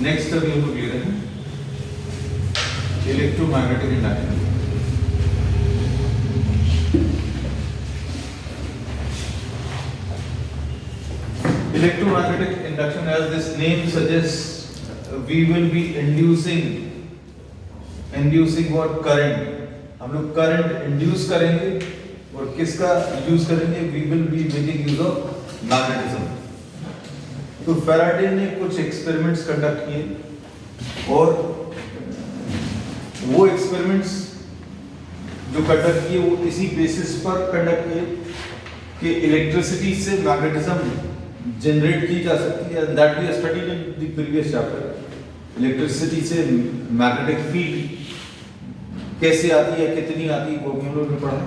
Next अभी हम लोग ले रहे हैं electromagnetic induction. Electromagnetic induction, as this name suggests, we will be inducing what current. हम लोग करंट इंड्यूस करेंगे और किसका यूज करेंगे? We will be making use of magnetism. तो फैराडे ने कुछ एक्सपेरिमेंट्स कंडक्ट किए और वो एक्सपेरिमेंट्स जो कंडक्ट किए वो इसी बेसिस पर कंडक्ट किए कि इलेक्ट्रिसिटी से मैग्नेटिज्म जनरेट की जा सकती है। That we studied in the previous chapter. Electricity से मैग्नेटिक फील्ड कैसे आती है, कितनी आती है, वो भी हम लोग ने पढ़ा।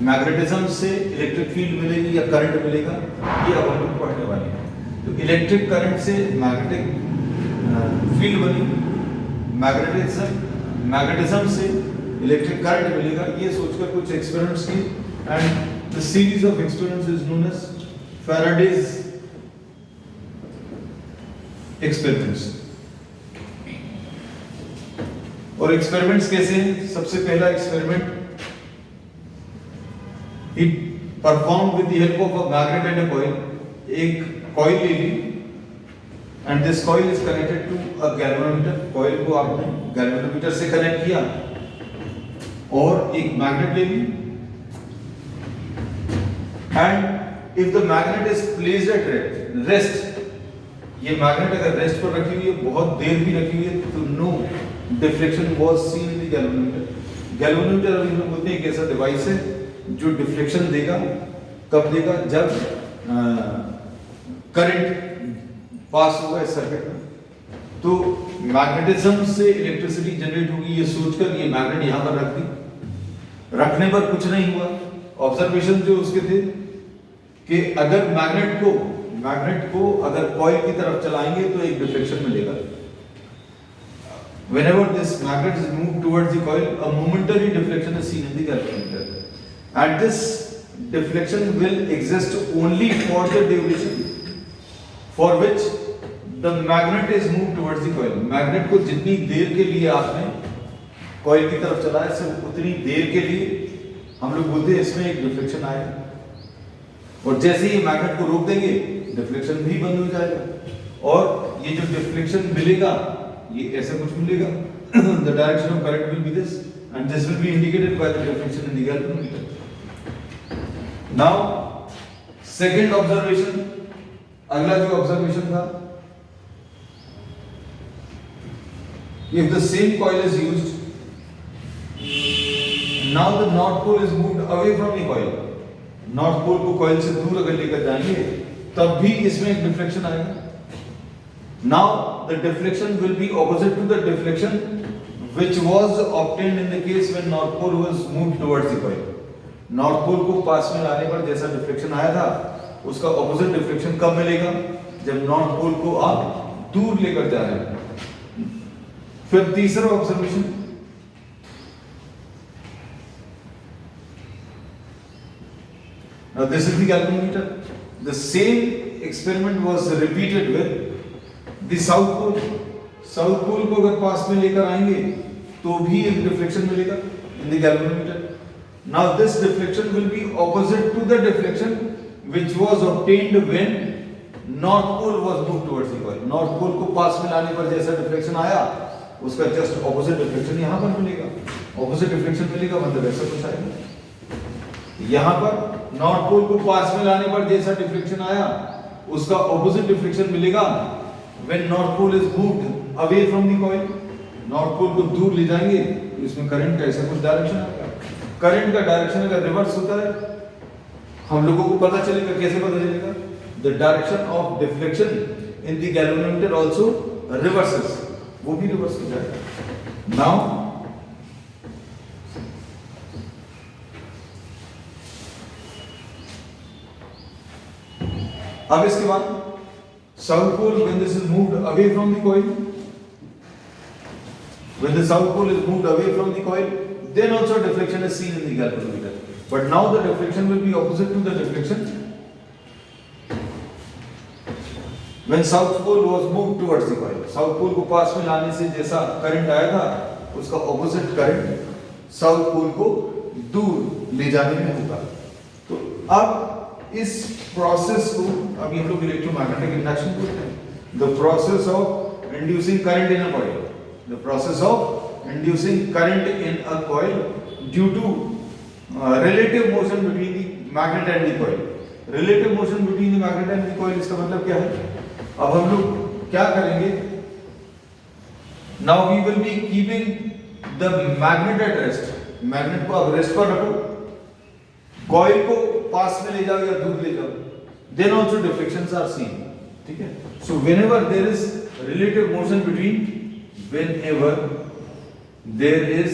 मैग्नेटिज्म से इलेक्ट्रिक फील्ड मिलेगी या करंट मिलेगा, ये अब हम लोग पढ़ने वाले हैं। तो इलेक्ट्रिक करंट से मैग्नेटिक फील्ड बनी, मैग्नेटिज्म से इलेक्ट्रिक करंट मिलेगा, ये सोचकर कुछ एक्सपेरिमेंट्स किए and the series of experiments is known as Faraday's experiments. और एक्सपेरिमेंट्स कैसे हैं? सबसे पहला एक्सपेरिमेंट ही perform with the help of a magnet and a coil. एक कॉइल ले ली and this coil is connected to a galvanometer. Coil को आपने गैल्वेनोमीटर से कनेक्ट किया और एक मैग्नेट ले ली and if the magnet is placed at rest, ये मैग्नेट अगर रेस्ट पर रखी हुई है, बहुत देर भी रखी हुई है, तो no deflection was seen in the galvanometer. Galvanometer हम लोग बोलते हैं एक ऐसा डिवाइस है जो डिफ्लेक्शन देगा। कब देगा? जब करंट पास होगा इस सर्किट में, तो मैग्नेटिज्म से इलेक्ट्रिसिटी जनरेट होगी, ये सोचकर ये मैग्नेट यहां पर रख दी। रखने पर कुछ नहीं हुआ। ऑब्जर्वेशन जो उसके थे कि अगर मैग्नेट को अगर कॉइल की तरफ चलाएंगे तो एक डिफ्लेक्शन मिलेगा। Whenever this magnet is moved towards the coil, a momentary deflection is seen in the galvanometer, and this deflection will exist only for the duration for which the magnet is moved towards the coil. Magnet को जितनी देर के लिए आपने coil की तरफ चलाया, सिर्फ उतनी देर के लिए हम लोग बोलते हैं इसमें एक डिफ्लेक्शन आएगा। और जैसे ही मैग्नेट को रोक देंगे, डिफ्लेक्शन भी बंद हो जाएगा और ये जो डिफ्लेक्शन मिलेगा ये ऐसा कुछ मिलेगा। The direction of current will be this and this will be indicated by the deflection in the galvanometer. Now second observation, अगला जो observation था, if the same coil is used, now the north pole is moved away from the coil. North pole को coil से दूर अगर लेकर जाएंगे तब भी इसमें एक डिफ्लेक्शन आएगा। Now the deflection will be opposite to the deflection which was obtained in the case when north pole was moved towards the coil. North pole को पास में लाने पर जैसा डिफ्लेक्शन आया था, उसका ऑपोजिट डिफ्लेक्शन कब मिलेगा? जब नॉर्थ पोल को आप दूर लेकर जा रहे हैं। फिर तीसरा observation, now this is the galvanometer. The same experiment was repeated with the south pole. South pole को अगर पास में लेकर आएंगे तो भी एक डिफ्लेक्शन मिलेगा in the galvanometer. Now this deflection will be opposite to the deflection which was obtained when north pole was moved towards the coil. north pole को पास में लाने पर जैसा डिफ्लेक्शन आया, उसका जस्ट ऑपोजिट डिफ्लेक्शन यहाँ पर मिलेगा। ऑपोजिट डिफ्लेक्शन मिलेगा मतलब ऐसा कुछ आएगा। यहाँ पर नॉर्थ पोल को पास में लाने पर जैसा डिफ्लेक्शन आया, उसका ऑपोजिट डिफ्लेक्शन मिलेगा when north pole is moved away from the coil. North pole को दूर ले जाएंगे तो इसमें करंट का ऐसा कुछ डायरेक्शन आएगा। करंट का डायरेक्शन अगर रिवर्स होता है, हम लोगों को पता चलेगा। कैसे पता चलेगा? the direction of deflection in the galvanometer also reverses, वो भी रिवर्स हो जाएगा। now अब इसके बाद south pole, when this is moved away from the coil, when the south pole is moved away from the coil, then also deflection is seen in the galvanometer. But now the deflection will be opposite to the deflection When South Pole was moved towards the coil, South Pole को पास में लाने से जैसा current आया था, उसका opposite current south pole को दूर ले जाने में होगा। तो अब इस प्रोसेस को अभी हम लोग इलेक्ट्रोमैग्नेटिक इंडक्शन बोलते हैं। The process of inducing current in a coil, the process of inducing current in a coil due to relative motion between the magnet and the coil. Relative motion between the magnet and the coil इसका मतलब क्या है? अब हम लोग क्या करेंगे? Now we will be keeping the magnet at rest. Magnet को अब रेस्ट पर रखो, कॉइल को पास में ले जाओ या दूर ले जाओ, then also deflections are seen. ठीक है? So whenever there is relative motion between, whenever there is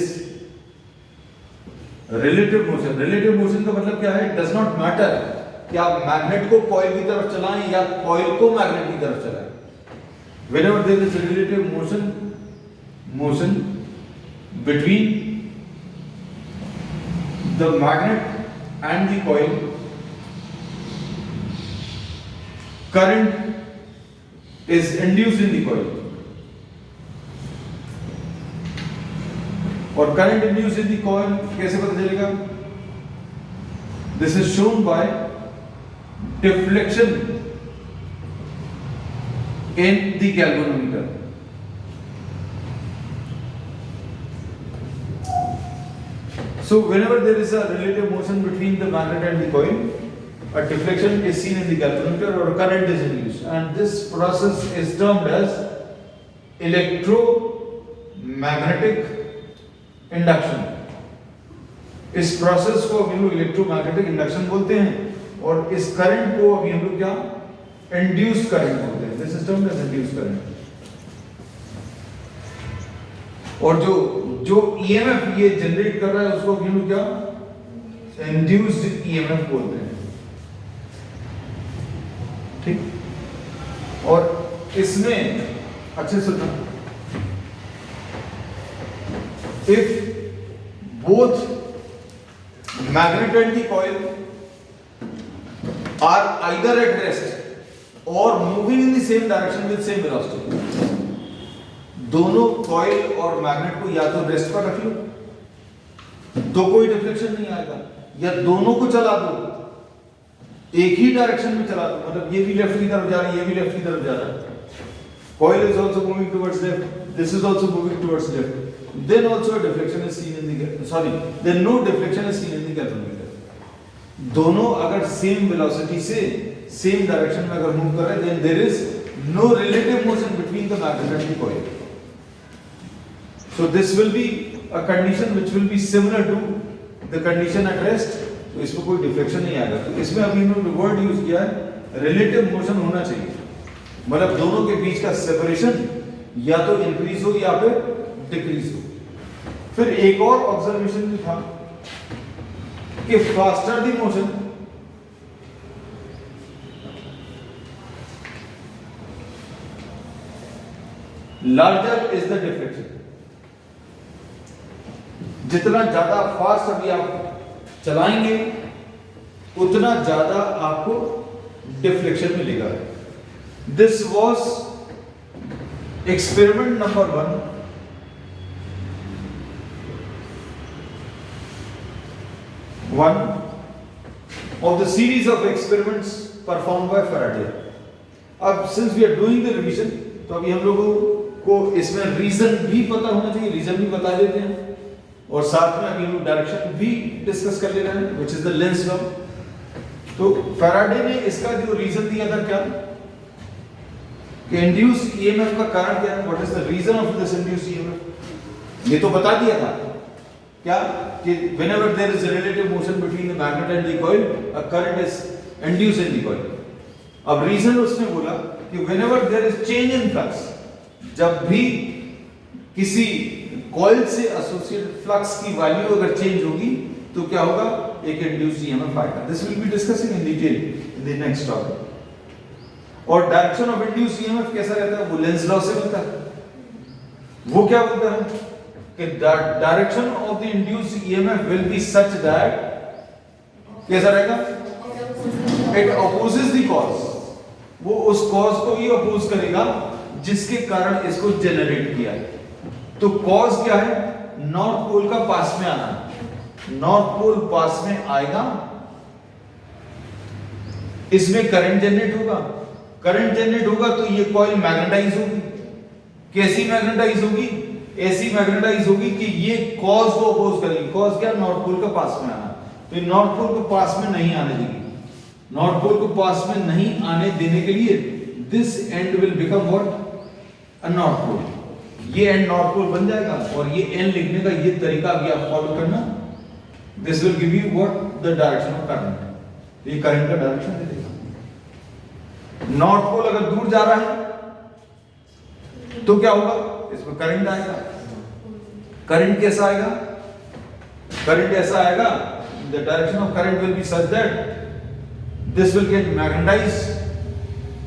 relative motion का मतलब क्या है? Does not matter कि आप मैग्नेट को कॉइल की तरफ चलाएं या कॉइल को मैग्नेट की तरफ चलाएं। Whenever there is relative motion between the magnet and the coil, current is induced in the coil. और current induce in the coil कैसे पता चलेगा? This is shown by deflection in the galvanometer. So whenever there is a relative motion between the magnet and the coil, a deflection is seen in the galvanometer or a current is induced, and this process is termed as electromagnetic induction. इस process को हम लोग electromagnetic induction बोलते हैं, और इस current को अभी हम लोग क्या इंड्यूस करंट बोलते हैं। This system is induce current. और जो ईएमएफ ये जनरेट कर रहा है उसको हम लोग क्या इंड्यूस्ड ईएमएफ बोलते हैं। ठीक, और इसमें अच्छे से सुनना, if both magnet and the coil are either at rest or moving in the same direction with same velocity, दोनों कॉइल और मैग्नेट को या तो रेस्ट पर रख लो तो कोई डिफ्लेक्शन नहीं आएगा, या दोनों को चला दो, एक ही डायरेक्शन में चला दो, मतलब ये भी लेफ्ट की तरफ जा रहा है, ये भी लेफ्ट की तरफ जा रहा है, coil is also moving towards left, this is also moving towards left, then also a deflection is seen in the then no deflection is seen in the galvanometer. दोनों अगर सेम वेलोसिटी से same direction में अगर move कर रहे हैं, then there is no relative motion between the magnet and the coil. So this will be a condition which will be similar to the condition at rest. तो इसमें कोई deflection नहीं आएगा। तो इसमें अभी हमने वर्ड यूज किया है रिलेटिव मोशन होना चाहिए, मतलब दोनों के बीच का सेपरेशन या तो इंक्रीज हो या फिर डिक्रीज हो। फिर एक और ऑब्जर्वेशन भी था कि faster the motion, larger is the deflection. जितना ज्यादा फास्ट अभी आप चलाएंगे उतना ज्यादा आपको डिफ्लेक्शन मिलेगा। This was experiment number 1, one of the series of experiments performed by Faraday. अब since we are doing the revision, तो अभी हम लोगों को इसमें रीजन भी पता होना चाहिए, रीजन भी बता देते हैं, और साथ में अभी हम लोग डायरेक्शन भी डिस्कस कर ले रहे हैं, which is the Lenz law। तो फैराडे ने इसका जो रीजन दिया था क्या कि इंड्यूस ईएमएफ का कारण क्या है, what is the reason of this induce EMF, ये तो बता दिया था क्या कि whenever there is a relative motion between the magnet and the coil a current is induced in the coil. अब रीजन उसने बोला कि whenever there is change in flux, जब भी किसी कॉइल से एसोसिएटेड फ्लक्स की वैल्यू अगर चेंज होगी तो क्या होगा, एक इंड्यूस्ड ईएमएफ आएगा। This will be discussing in detail in the next topic. और डायरेक्शन ऑफ इंड्यूस्ड ईएमएफ कैसा रहता है, वो लेंज लॉ से मिलता है। वो क्या बोलता है कि direction of the induced EMF will be such that कैसा रहेगा, इट अपोजेस द कॉज, वो उस कॉज को ही अपोज करेगा जिसके कारण इसको जनरेट किया है। तो कॉज क्या है? नॉर्थ पोल का पास में आना। नॉर्थ पोल पास में आएगा, इसमें करंट जनरेट होगा। करंट जनरेट होगा तो ये कॉइल मैग्नेटाइज होगी। कैसी मैग्नेटाइज होगी? ऐसी मैग्नेटाइज होगी कि ये कॉज को अपोज करेगी। कॉज क्या? नॉर्थ पोल का पास में आना। तो ये नॉर्थ पोल को पास में नहीं आने देगी। नॉर्थ पोल को पास में नहीं आने देने के लिए this end will become what? A north pole. ये एंड नॉर्थ पोल बन जाएगा और ये एन लिखने का ये तरीका भी आप फॉलो करना। This will give you what? The direction of current. ये करंट का डायरेक्शन दे देगा। नॉर्थ पोल अगर दूर जा रहा है तो क्या होगा? इसमें करंट आएगा। करंट कैसा आएगा? करंट ऐसा आएगा, the direction of current will be such that this will get magnetize.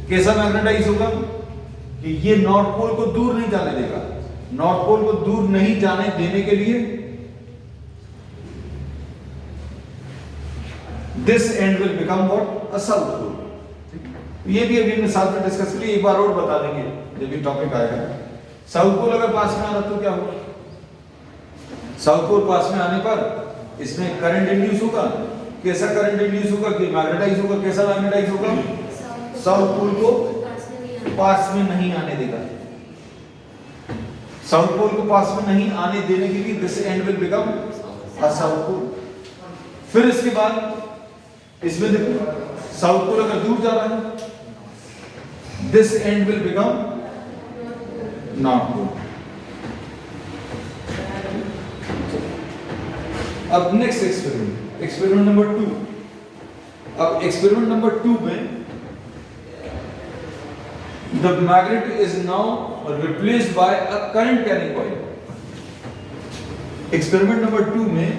कैसा मैग्नेटाइज होगा? कि ये नॉर्थ पोल को दूर नहीं जाने देगा। नॉर्थ पोल को दूर नहीं जाने देने के लिए this end will become what? A south pole. ये भी अभी हमने साथ में डिस्कस किया, एक बार और बता देंगे जब ये टॉपिक आएगा। साउथ पोल अगर पास में आ रहा तो क्या होगा? साउथ पोल पास में आने पर इसमें करंट इंड्यूस होगा। कैसा करंट इंड्यूस होगा? कि मैग्नेटाइज होगा। कैसा मैग्नेटाइज होगा? साउथ पोल को पास में नहीं आने देगा। साउथ पोल को पास में नहीं आने देने के लिए this end will become a south pole. फिर इसके बाद इसमें देखो, साउथ पोल अगर दूर जा रहा है this end will become north pole. अब नेक्स्ट एक्सपेरिमेंट, एक्सपेरिमेंट नंबर 2। अब एक्सपेरिमेंट नंबर 2 में the magnet is now replaced by a current carrying coil. Experiment number 2 में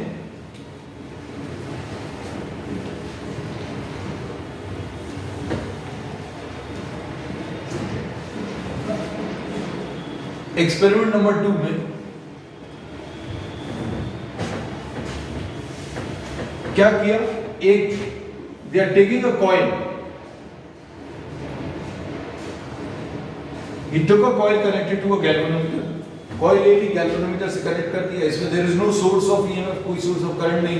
एक्सपेरिमेंट नंबर 2 में क्या किया? एक they are taking a coil, he took a coil connected to a galvanometer। Coil ले ली, galvanometer से connect कर दिया। इसमें there is no source of EMF, कोई सोर्स ऑफ करंट नहीं।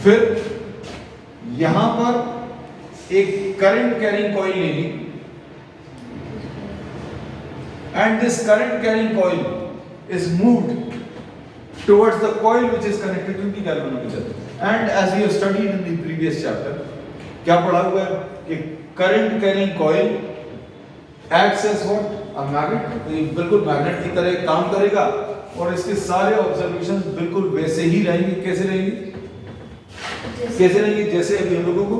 फिर यहां पर एक करंट कैरिंग कॉइल ले ली and this current carrying coil is moved towards the coil which is connected to the galvanometer। and as we have studied in the previous chapter, क्या पढ़ा हुआ है कि current carrying coil acts as what? a magnet। तो ये बिल्कुल magnet की तरह काम करेगा और इसके सारे ऑब्जर्वेशंस बिल्कुल वैसे ही रहेंगे। कैसे रहेंगे? कैसे रहेंगे? जैसे अभी हम लोगों को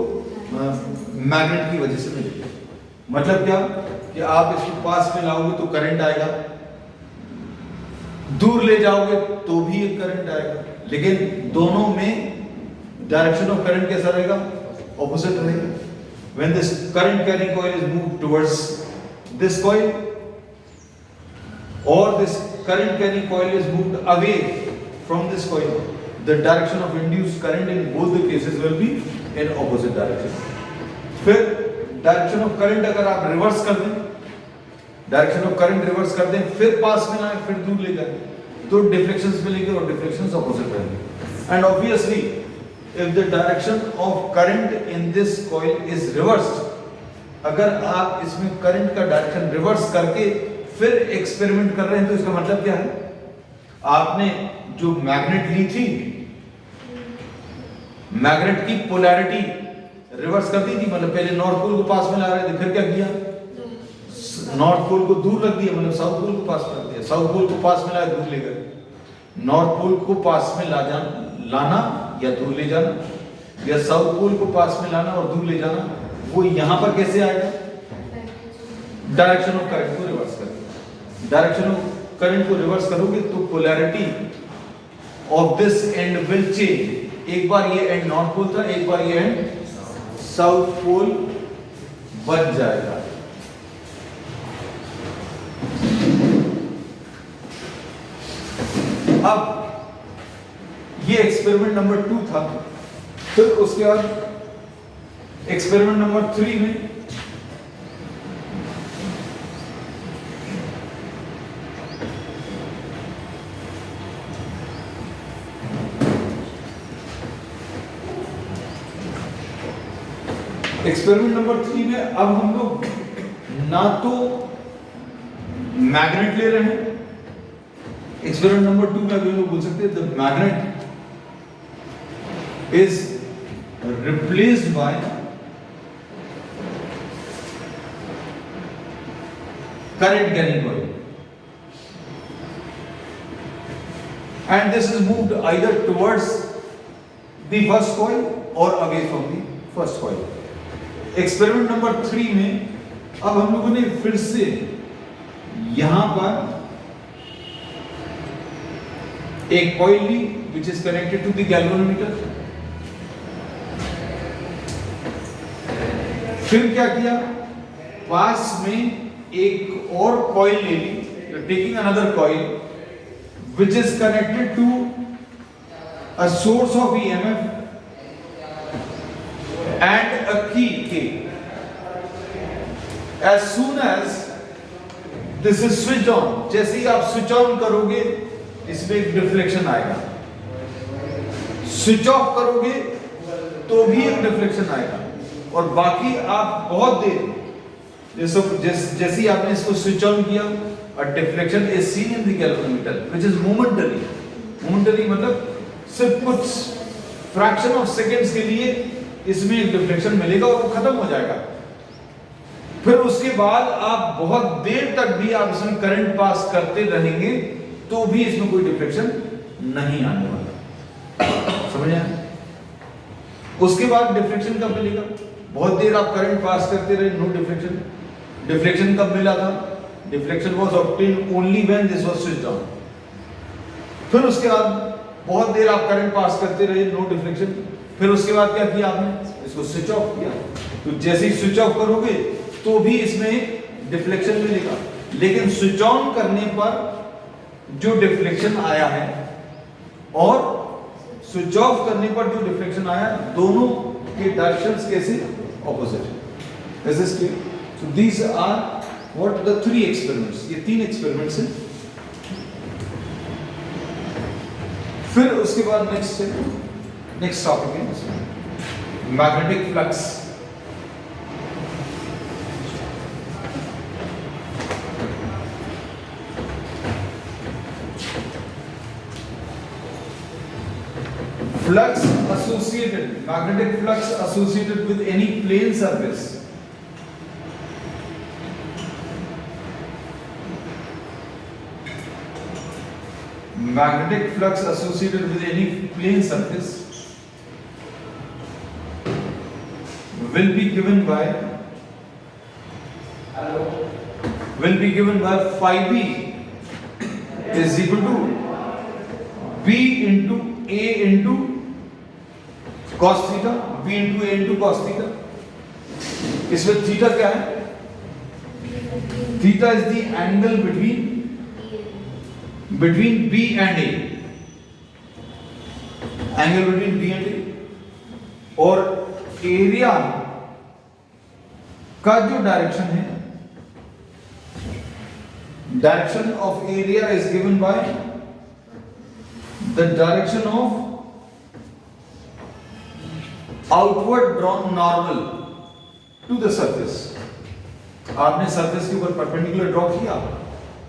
मैग्नेट की वजह से मिलेगा। मतलब क्या? कि आप इसको पास में लाओगे तो करंट आएगा, दूर ले जाओगे तो भी एक करंट आएगा, लेकिन दोनों में डायरेक्शन ऑफ करंट कैसा रहेगा? ऑपोजिट रहेगा। When this current carrying coil is moved towards this coil or this current carrying coil is moved away from this coil, the direction of induced current in both the cases will be in opposite direction। फिर direction of current अगर आप reverse कर दें, direction of current reverse कर दें, फिर पास में आए फिर दूर ले जाए तो डिफ्लेक्शंस मिलेंगे और डिफ्लेक्शंस ऑपोजिट रहेंगे। And obviously if the direction of current in this coil is reversed, अगर आप इसमें करंट का डायरेक्शन रिवर्स करके फिर एक्सपेरिमेंट कर रहे हैं तो इसका मतलब क्या है? आपने जो मैग्नेट ली थी, मैग्नेट की पोलैरिटी रिवर्स कर दी थी। मतलब पहले नॉर्थ पोल को पास में ला रहे थे, फिर क्या किया? नॉर्थ पोल को दूर रख दिया, मतलब साउथ पोल को पास में रख दिया। साउथ पोल को पास में लाया, दूर ले गए। नॉर्थ पोल को पास में लाना या दूर ले जाना, या साउथ पोल को पास में लाना और दूर ले जाना, वो यहां पर कैसे आएगा? डायरेक्शन ऑफ करंट को रिवर्स कर। डायरेक्शन ऑफ करंट को रिवर्स करोगे तो polarity of this end will change. एक बार ये एंड नॉर्थ पोल था, एक बार ये एंड साउथ पोल बन जाएगा। अब ये एक्सपेरिमेंट नंबर 2 था। फिर उसके बाद एक्सपेरिमेंट नंबर 3 में एक्सपेरिमेंट नंबर 3 में अब हम लोग ना तो मैग्नेट ले रहे हैं, एक्सपेरिमेंट नंबर 2 में अभी लोग बोल सकते हैं the magnet is replaced by current carrying coil, and this is moved either towards the first coil or away from the first coil. Experiment number 3 में अब हम लोगों ने फिर से यहां पर एक कॉइल ली which is connected to the galvanometer. फिर क्या किया, पास में एक और कॉइल ले ली, taking another coil which is connected to a source of EMF and a key K. As soon as this is switched on, जैसे ही आप स्विच ऑन करोगे इसमें एक डिफ्लेक्शन आएगा, स्विच ऑफ करोगे तो भी एक डिफ्लेक्शन आएगा, और बाकी आप बहुत देर जैसे ही आपने इसको स्विच ऑन किया, a deflection is seen in the galvanometer which is momentary मतलब सिर्फ कुछ फ्रैक्शन ऑफ सेकेंड्स के लिए इसमें एक डिफ्लेक्शन मिलेगा और वो खत्म हो जाएगा। फिर उसके बाद आप बहुत देर तक भी आप इसमें करंट पास करते रहेंगे तो भी इसमें कोई डिफ्लेक्शन नहीं आने वाला, समझ आया? उसके बाद डिफ्लेक्शन कब मिलेगा, बहुत देर आप करंट पास करते रहे, नो डिफ्लेक्शन। डिफ्लेक्शन कब मिला था, deflection was obtained only when this was switched on. फिर उसके बाद बहुत देर आप करंट पास करते रहे, नो डिफ्लेक्शन। फिर उसके बाद क्या किया आपने, इसको स्विच ऑफ किया, तो जैसे ही स्विच ऑफ करोगे तो भी इसमें डिफ्लेक्शन मिलेगा, लेकिन स्विच ऑन करने पर जो डिफ्लेक्शन आया है और स्विच ऑफ करने पर जो डिफ्लेक्शन आया, दोनों के डायरेक्शंस कैसे ऑपोजिट है। Is this clear? So these are what the 3 experiments, ये 3 एक्सपेरिमेंट्स हैं। फिर उसके बाद नेक्स्ट टॉपिक है magnetic flux. Flux associated, magnetic flux associated with any plane surface. Magnetic flux associated with any plane surface will be given by phi b is equal to b into a into cos theta, b into a into cos theta। इसमें theta क्या है, theta is the angle between b and a, angle between b and a, और area का जो direction है, direction of area is given by the direction of outward drawn normal to the surface। आपने surface के ऊपर perpendicular draw किया,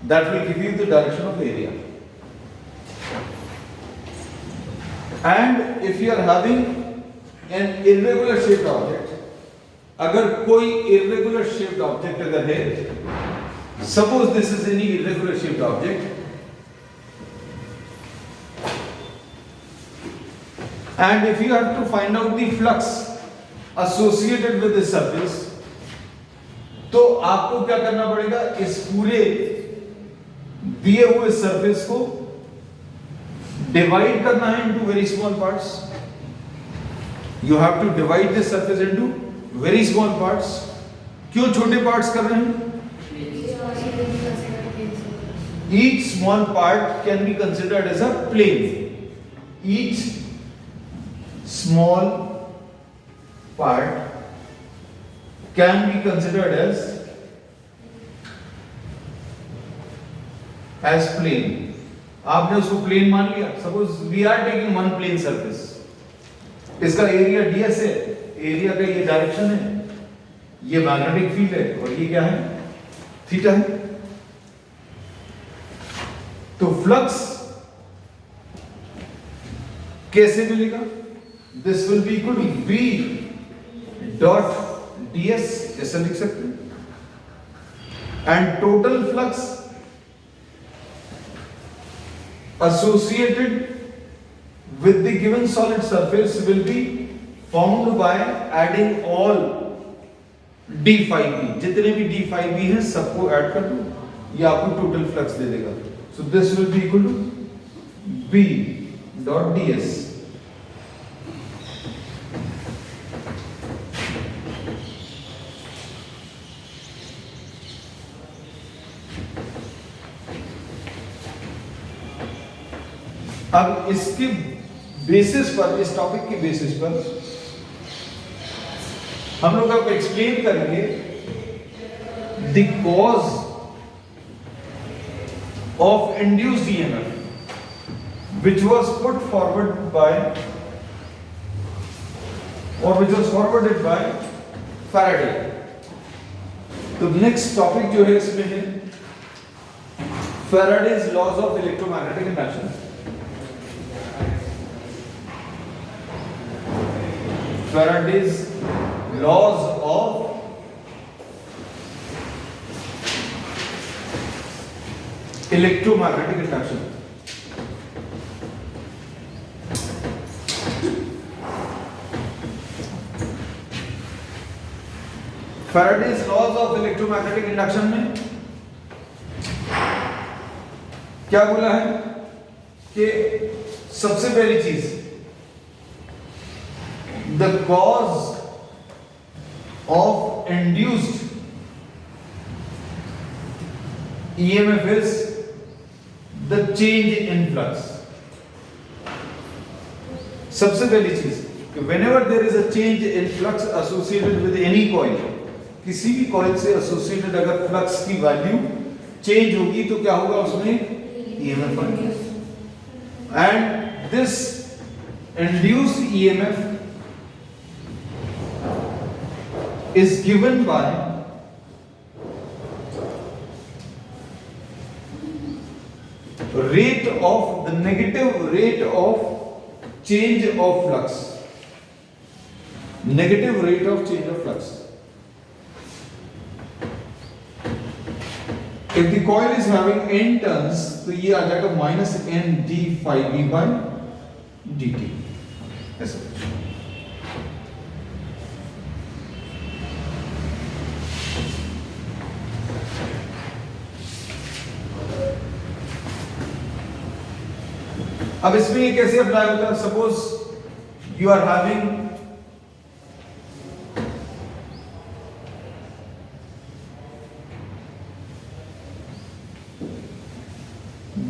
that will give you the direction of area। and if you are having an irregular shaped object, अगर कोई irregular shaped object अगर है, suppose this is any irregular shaped object, and if you have to find out the flux associated with this surface, तो आपको क्या करना पड़ेगा, इस पूरे दिए हुए सरफेस को डिवाइड करना है into very small parts. You have to divide this surface into very small parts. क्यों छोटे पार्ट्स कर रहे हैं? Each small part can be considered as a plane. Each small part can be considered as plane। आपने उसको plane मान लिया। Suppose we are taking one plane surface, इसका एरिया ds है, एरिया का ये डायरेक्शन है, ये मैग्नेटिक फील्ड है और ये क्या है, थीटा है। तो फ्लक्स कैसे मिलेगा? This will be equal to B dot ds, ऐसा लिख सकते हैं, and total flux associated with the given solid surface will be found by adding all d phi b, जितने भी d phi b हैं सबको ऐड कर दो, ये आपको टोटल फ्लक्स दे देगा। So this will be equal to b dot ds। अब इसके बेसिस पर, इस टॉपिक के बेसिस पर हम लोग अब एक्सप्लेन करेंगे the cause of induced EMF which was put forward by और which was forwarded by Faraday. तो नेक्स्ट टॉपिक जो है इसमें है Faraday's laws of electromagnetic induction. Faraday's laws of electromagnetic induction। Faraday's laws of electromagnetic induction में क्या बोला है कि सबसे पहली चीज, the cause of induced EMF is the change in flux। सबसे पहली चीज कि whenever there is a change in flux associated with any coil, किसी भी coil से associated अगर flux की value change होगी तो क्या होगा उसमें EMF आएगा। and this induced EMF is given by rate of the negative rate of change of flux, negative rate of change of flux। if the coil is having n turns तो ये आ जाएगा minus n d phi b by dt ऐसा। अब इसमें ये कैसे apply होता है? Suppose you are having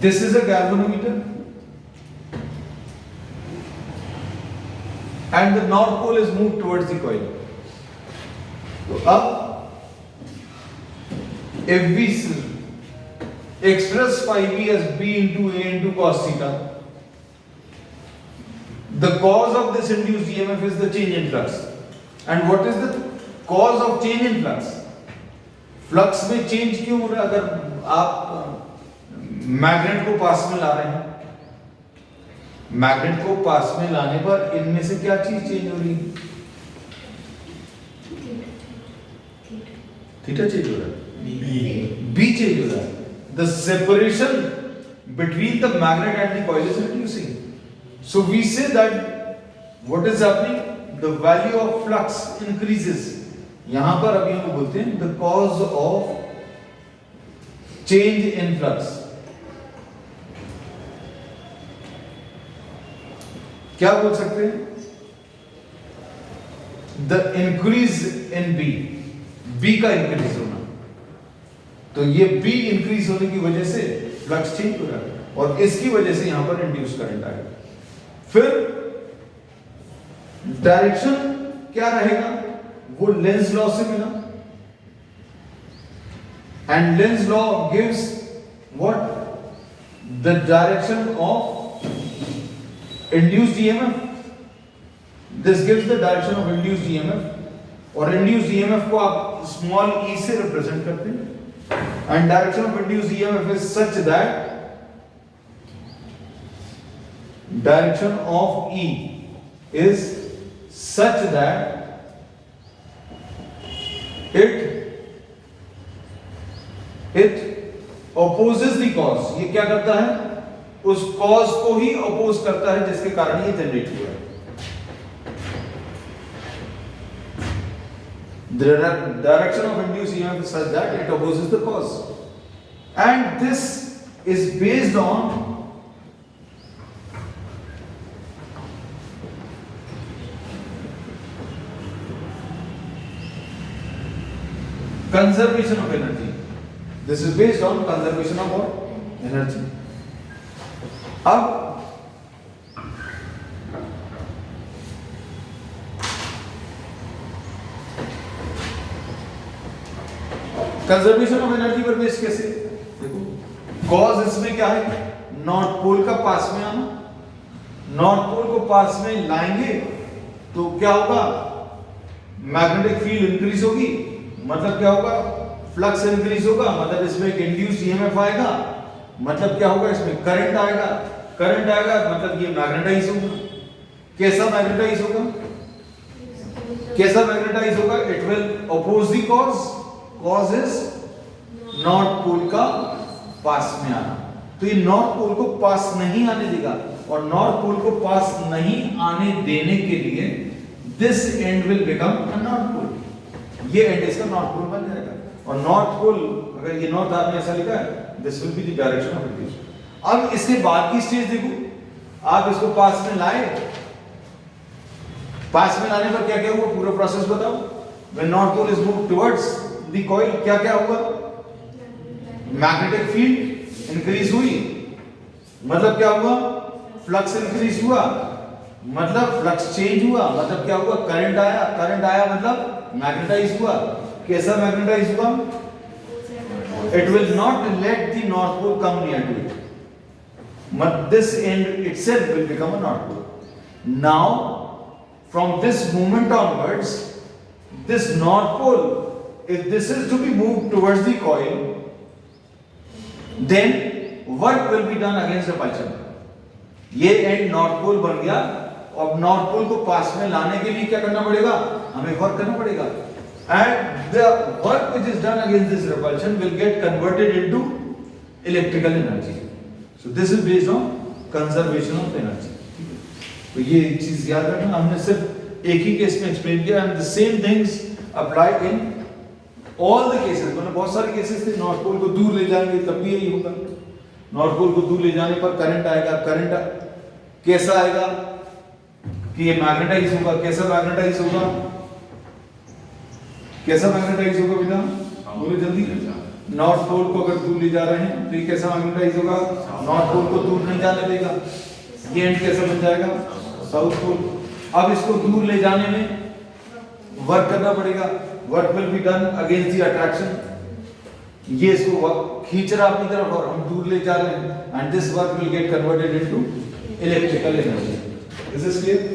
this is a galvanometer and the north pole is move towards the coil. तो अब if we express phi b as b into a into cos theta, the cause of this induced EMF is the change in flux। and what is the cause of change in flux? Flux में change क्यों हो रहा है? अगर आप magnet को पास में ला रहे हैं, मैग्नेट को पास में लाने पर इनमें से क्या चीज चेंज हो रही है? थीटा चेंज हो रहा है, बी चेंज हो रहा है। The separation between the magnet and the coil is reducing। So we say that what is happening? The value of flux increases। यहां पर अभी हम बोलते हैं the cause of change in flux। क्या बोल सकते हैं? The increase in B, B का increase होना। तो ये B इंक्रीज होने की वजह से फ्लक्स चेंज हो रहा है और इसकी वजह से यहां पर इंड्यूस करंट आएगा। फिर डायरेक्शन क्या रहेगा? वो लेंज लॉ से मिला and Lenz law gives what? The direction of induced EMF. This gives the direction of induced EMF और इंड्यूस्ड ईएमएफ को आप स्मॉल ई से रिप्रेजेंट करते हैं and direction of induced EMF is such that direction of E is such that it opposes the cause. ये क्या करता है? उस cause को ही oppose करता है जिसके कारण ये जनरेट हुआ है. The direction of induced EMF is such that it opposes the cause, and this is based on conservation of energy. This is based on conservation of what? Energy. अब conservation of energy पर base कैसे? देखो, cause इसमें क्या है? North pole का पास में आना. नॉर्थ पोल को पास में लाएंगे तो क्या होगा? मैग्नेटिक फील्ड इंक्रीज होगी, मतलब क्या होगा? फ्लक्स इंक्रीज होगा, मतलब इसमें एक इंड्यूस्ड ईएमएफ आएगा, मतलब क्या होगा? इसमें करंट आएगा. करंट आएगा मतलब ये मैग्नेटाइज होगा. कैसा मैग्नेटाइज होगा? कैसा मैग्नेटाइज होगा? It will oppose the cause. Cause is north pole का पास में आना. तो ये नॉर्थ पोल को पास नहीं आने देगा, और नॉर्थ पोल को पास नहीं आने देने के लिए this end will become a north pole. ये एंड इसका नॉर्थ पोल बन जाएगा. और नॉर्थ पोल, अगर ये नॉर्थ आपने ऐसा लिखा है, this will be the direction of induced. अब इसके बाद की स्टेज देखो, आप इसको पास में लाए. पास में लाने पर क्या क्या हुआ? पूरा प्रोसेस बताओ. When north pole is moved towards the coil, क्या क्या हुआ? मैग्नेटिक फील्ड इंक्रीज हुई, मतलब क्या हुआ? फ्लक्स इंक्रीज हुआ, मतलब फ्लक्स चेंज हुआ, मतलब क्या हुआ? करंट आया. करंट आया मतलब मैग्नेटाइज हुआ. कैसा मैग्नेटाइज हुआ? It will not let the north pole come near to it. But this end itself will become a north pole. Now, from this moment onwards, this north pole, if this is to be moved towards the coil, then work will be done against repulsion. ये end north pole बन गया. अब north pole को पास में लाने के लिए क्या करना पड़ेगा? हमें वर्क करना पड़ेगा. And the work which is done against this repulsion will get converted into electrical energy. So this is based on conservation of energy. तो ये चीज याद रखना. हमने सिर्फ एक ही केस में एक्सप्लेन किया, and the same things apply in all the cases. मतलब बहुत सारे केसेस थे. नॉर्थ पोल को दूर ले जाएंगे तब भी यही होगा. नॉर्थ पोल को दूर ले जाने पर करंट आएगा. करंट कैसा आएगा? कि ये मैग्नेटाइज होगा. कैसा मैग्नेटाइज होगा? कैसा मैग्नेटाइज होगा बेटा? बोलो जल्दी. नॉर्थ पोल को अगर दूर ले जा रहे हैं तो ये कैसा मैग्नेटाइज होगा? नॉर्थ पोल को दूर नहीं जाने देगा. ये एंड कैसा बन जाएगा? South pole. अब इसको दूर ले जाने में वर्क करना पड़ेगा. Work will be done against the attraction. ये इसको खींच रहा अपनी तरफ और हम दूर ले जा रहे हैं, and this work will get converted into electrical energy. Is this clear?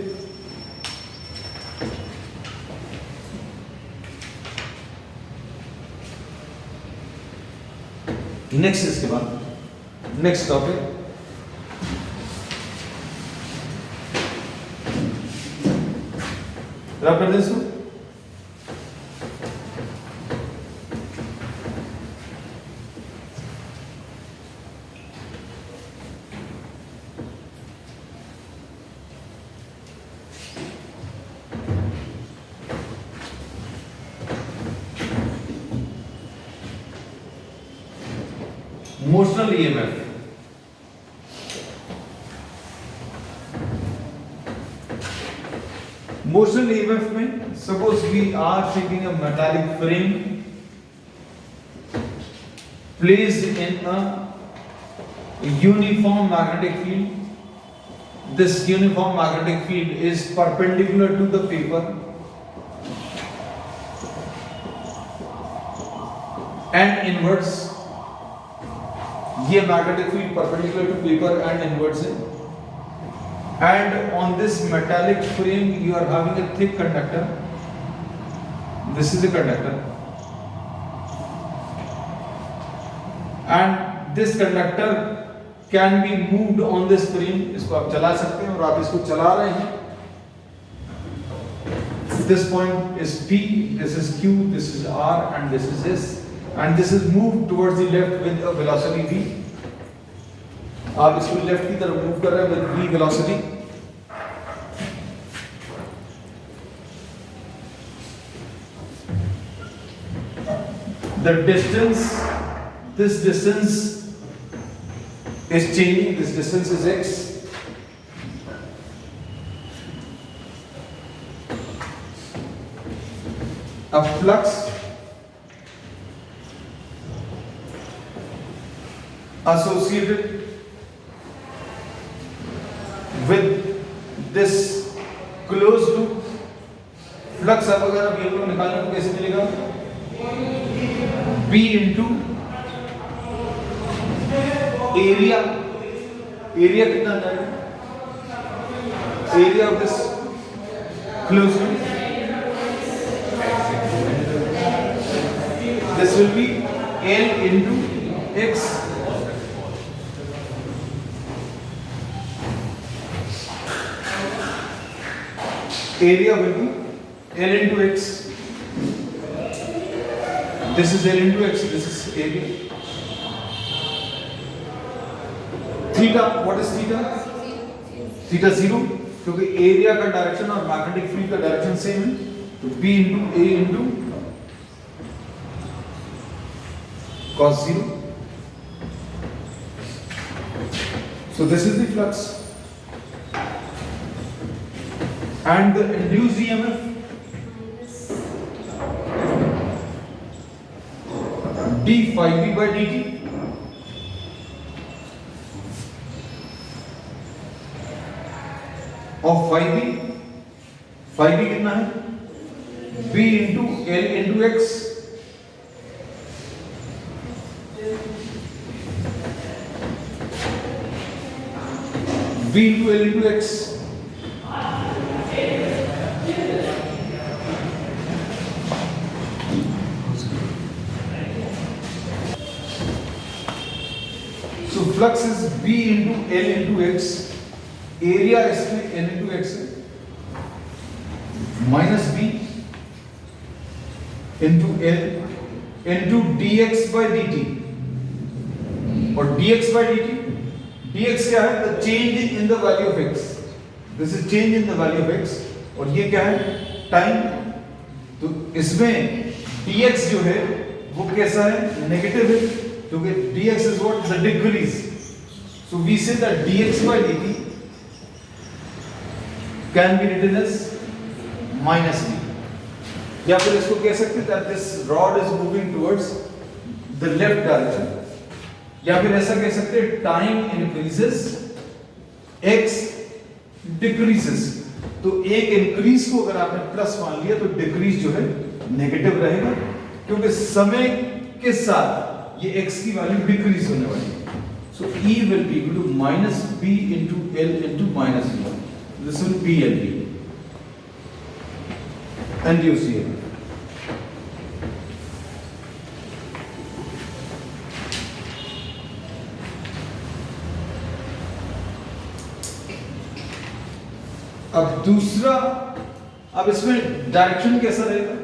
Next, इसके बाद नेक्स्ट टॉपिक रब कर दे. Motional EMF. मोशनल ईएमएफ में suppose we are taking a metallic frame placed in a uniform magnetic field. This uniform magnetic field is perpendicular to the paper and inwards. ये magnetic field perpendicular to paper and inwards है. And on this metallic frame you are having a thick conductor. This is a conductor, and this conductor can be moved on this frame. इसको आप चला सकते हैं और आप इसको चला रहे हैं. This point is P, this is Q, this is R, and this is S, and this is moved towards the left with a velocity V. आप इसको लेफ्ट की तरफ मूव कर रहे हैं with V velocity. The distance, this distance is changing, this distance is x. A flux associated with this closed loop flux, अब अगर आप ये लोग निकालें तो कैसे मिलेगा? B into area कितना जाएगा? Area of this closed loop, this will be L into X. Area will be L into X. This is L into X, this is area. Theta, what is theta? Theta 0, क्योंकि area का direction और magnetic field का direction same है, तो B into A into cos 0. So this is the flux, and the induced EMF d phi b by dt of phi b कितना है? B into L into X. B into L into X. So flux is B into L into X. Area इसमें L into X है, minus B into L into dx by dt. और dx by dt, dx क्या है? The change in the value of x. This is change in the value of x. और ये क्या है? Time. तो इसमें dx जो है वो कैसा है? नेगेटिव है, क्योंकि dx is what? The decrease. So we say that dx by dt can be written as minus b. या फिर इसको कह सकते हैं that this rod is moving towards the left direction. या फिर ऐसा कह सकते हैं time increases, x decreases. तो एक increase को अगर आपने प्लस मान लिया तो decrease जो है नेगेटिव रहेगा, क्योंकि समय के साथ ये x की वैल्यू डिक्रीज होने वाली है. So E will be equal to minus b into L into minus b. This will be L B. And you see it. अब दूसरा, अब इसमें डायरेक्शन कैसा रहेगा?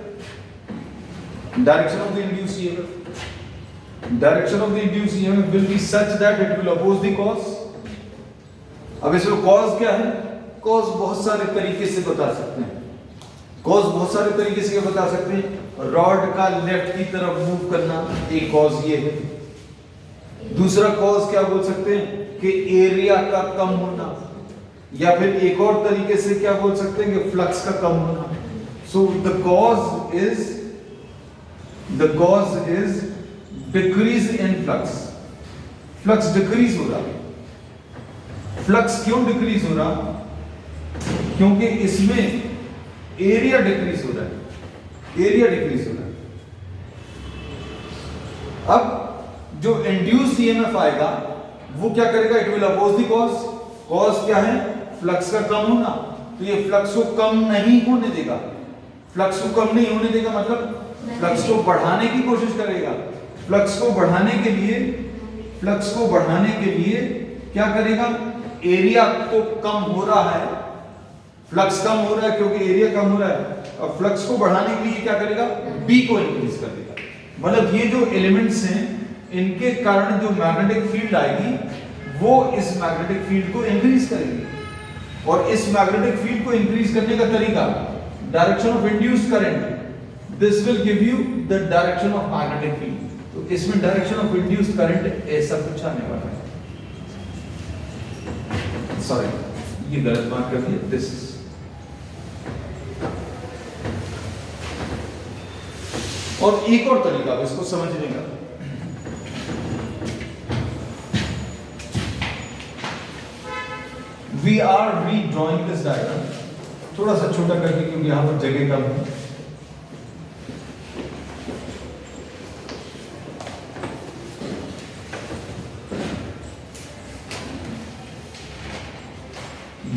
Direction of the induced EMF, direction of the induced EMF will be such that it will oppose the cause. अब इसमें cause क्या है? कॉज बहुत सारे तरीके से बता सकते हैं. कॉज बहुत सारे तरीके से बता सकते हैं. रॉड का लेफ्ट की तरफ मूव करना एक कॉज ये है. दूसरा कॉज क्या बोल सकते हैं कि एरिया का कम होना, या फिर एक और तरीके से क्या बोल सकते हैं कि फ्लक्स का कम होना. So the cause is decrease in flux. Flux decrease हो रहा. फ्लक्स क्यों डिक्रीज हो रहा? क्योंकि इसमें एरिया डिक्रीज हो रहा है. एरिया डिक्रीज हो रहा है. अब जो इंड्यूस्ड ईएमएफ आएगा वो क्या करेगा? It will oppose the cause. Cause क्या है? फ्लक्स का कम होना. तो ये फ्लक्स को कम नहीं होने देगा. फ्लक्स को कम नहीं होने देगा, मतलब फ्लक्स को बढ़ाने की कोशिश करेगा। फ्लक्स को बढ़ाने के लिए क्या करेगा, एरिया तो कम हो रहा है, फ्लक्स कम हो रहा है क्योंकि एरिया कम हो रहा है, और फ्लक्स को बढ़ाने के लिए क्या करेगा, बी को इंक्रीज कर देगा। मतलब ये जो एलिमेंट्स हैं इनके कारण जो मैग्नेटिक फील्ड आएगी वो इस मैग्नेटिक फील्ड को इंक्रीज करेगी, और इस मैग्नेटिक फील्ड को इंक्रीज करने का तरीका direction of induced current, this will give you the direction of magnetic field. तो इसमें डायरेक्शन ऑफ इंड्यूस्ड करंट ऐसा कुछ आने वाला है। सॉरी, ये गलत बात कर दी, दिस और एक और तरीका इसको समझने का, we are redrawing this diagram, थोड़ा सा छोटा करके क्योंकि यहां पर जगह कम है।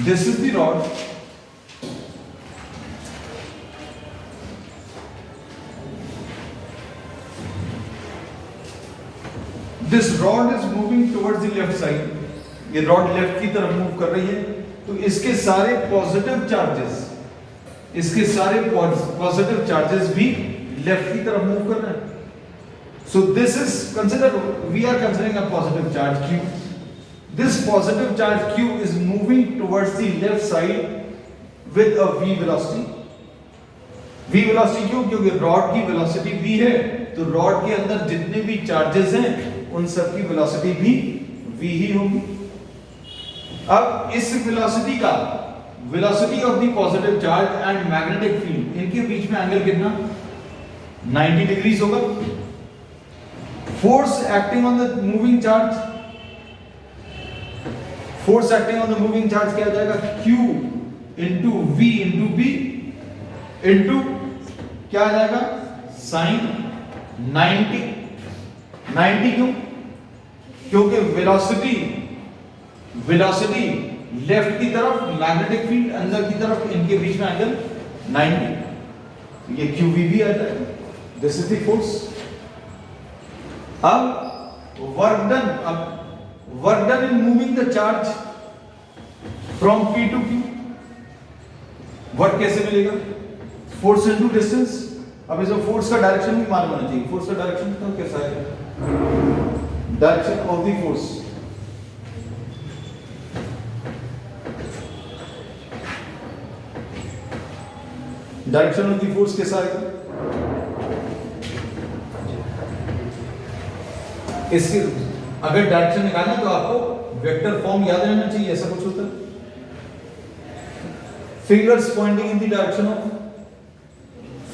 This is the rod. This rod is moving towards the left side. ये रॉड लेफ्ट की तरफ मूव कर रही है, तो इसके सारे पॉजिटिव चार्जेस भी लेफ्ट की तरफ मूव कर रहे हैं। So this is we are considering a positive charge Q. This positive charge Q is moving towards the left side with a v velocity. v velocity क्यों? क्योंकि रॉड की velocity v है, तो रॉड के अंदर जितने भी चार्जेस हैं उन सब की वेलोसिटी भी v ही होगी। अब इस velocity of the positive charge and magnetic field, इनके बीच में एंगल कितना, 90 डिग्रीज होगा। Force acting on the moving charge क्या आ जाएगा, Q into V into B into क्या आ जाएगा, साइन 90। क्यों? क्योंकि वेलोसिटी लेफ्ट की तरफ, मैग्नेटिक फील्ड अंदर की तरफ, इनके बीच में एंगल 90, ये QVB आ जाएगा। This is the force. अब work done in moving the charge from P to Q, work कैसे मिलेगा, फोर्स इनटू डिस्टेंस। अब इसमें फोर्स का डायरेक्शन भी मालूम होना चाहिए। फोर्स का डायरेक्शन तो कैसा है, direction of the force, direction of the force कैसा आएगा, इसके अगर डायरेक्शन निकालना तो आपको वेक्टर फॉर्म याद रहना चाहिए, ऐसा कुछ होता है, fingers pointing in the direction of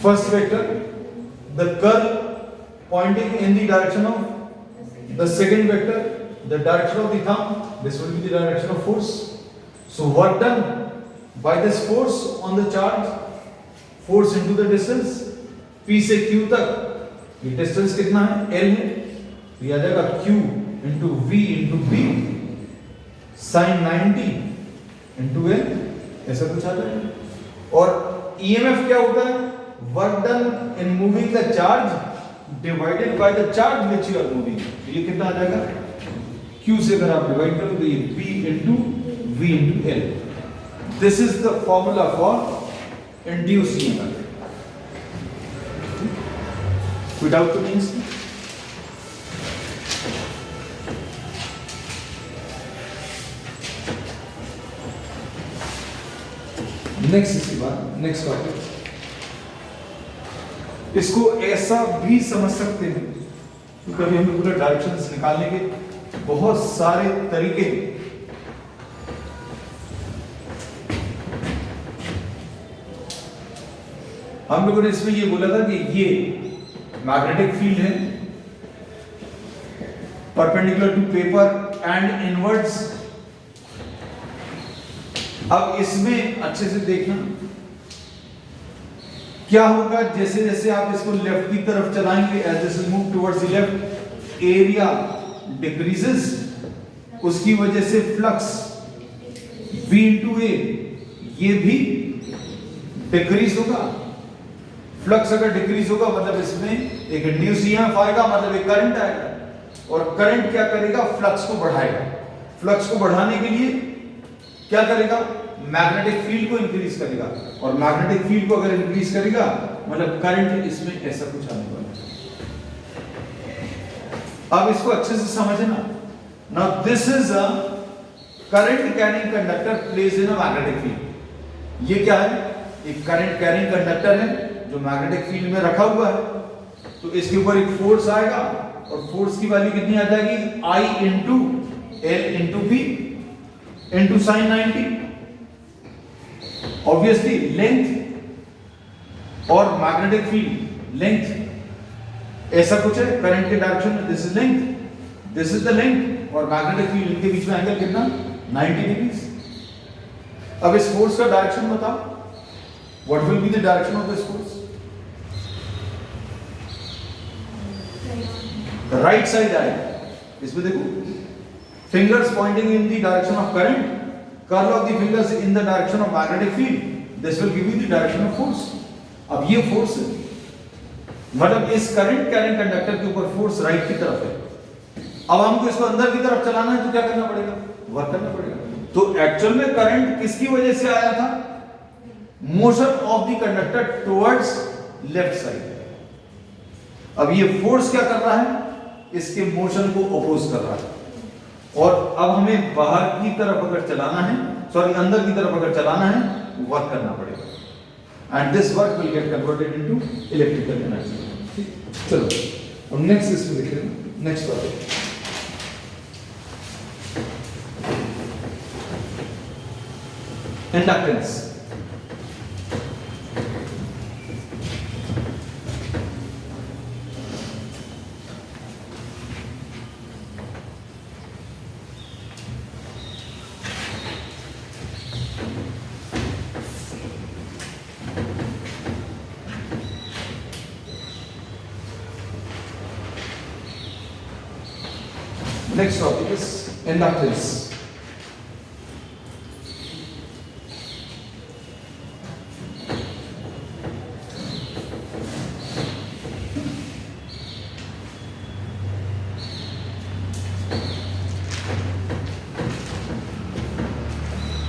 first vector, the curve pointing in the direction of the second vector, the direction of the thumb, this will be the direction of force. So work done by this force on the charge, force into the distance P से Q तक, ये distance कितना है, L है, तो ये आ जाएगा Q into V into P sin 90 into L, ऐसा कुछ आ जाएगा। और EMF क्या होता है, work done in moving the charge divided by the charge which you are moving, ये कितना आ जाएगा, Q से अगर आप डिवाइड करो तो ये P into V into L। This is the formula for induced EMF। कोई डाउट तो नहीं इसमें? नेक्स्ट टॉपिक, इसको ऐसा भी समझ सकते हैं, कभी हमें पूरा डायरेक्शंस निकालने के बहुत सारे तरीके। हम लोगों ने इसमें ये बोला था कि ये मैग्नेटिक फील्ड है perpendicular to paper and inwards. अब इसमें अच्छे से देखना क्या होगा, जैसे जैसे आप इसको लेफ्ट की तरफ चलाएंगे, as this move towards the left, area decreases, उसकी वजह से फ्लक्स V into A ये भी डिक्रीज होगा। फ्लक्स अगर डिक्रीज होगा मतलब इसमें एक इंड्यूस ईएमएफ आएगा, मतलब एक करंट आएगा, और करंट क्या करेगा, फ्लक्स को बढ़ाएगा। फ्लक्स को बढ़ाने के लिए क्या करेगा, मैग्नेटिक फील्ड को इंक्रीज करेगा, और मैग्नेटिक फील्ड को अगर इंक्रीज करेगा मतलब करंट इसमें ऐसा कुछ आने वाला है। अब इसको अच्छे से समझना। Now this is a current carrying conductor placed in a magnetic field. ये क्या है, एक करंट कैरिंग कंडक्टर है जो मैग्नेटिक फील्ड में रखा हुआ है। तो इसके ऊपर एक फोर्स आएगा, और फोर्स की वैल्यू कितनी आ जाएगी, I into L into B into sine 90। Obviously length और मैग्नेटिक फील्ड, लेंथ ऐसा कुछ है करंट के डायरेक्शन में, this is length, this is the length, और मैग्नेटिक फील्ड इनके बीच में एंगल कितना, 90 डिग्रीज। अब इस फोर्स का डायरेक्शन बताओ, what will be the direction of this force, right side आएगा। इसमें देखो, fingers pointing in the direction of current, curl of the fingers in the direction of magnetic field, this will give you the direction of force. अब ये force है, मतलब इस current carrying conductor के ऊपर फोर्स राइट की तरफ है। अब हमको इसको अंदर की तरफ चलाना है तो क्या करना पड़ेगा, वर्क करना पड़ेगा। तो एक्चुअल में करंट किसकी वजह से आया था, motion of the conductor towards left side. अब ये फोर्स क्या कर रहा है, इसके मोशन को अपोज कर रहा है, और अब हमें बाहर की तरफ अगर चलाना है, सॉरी अंदर की तरफ अगर चलाना है, वर्क करना पड़ेगा, and this work will get converted into electrical energy. चलो अब नेक्स्ट इसमें देख लें, next topic inductance. Next topic is inductance.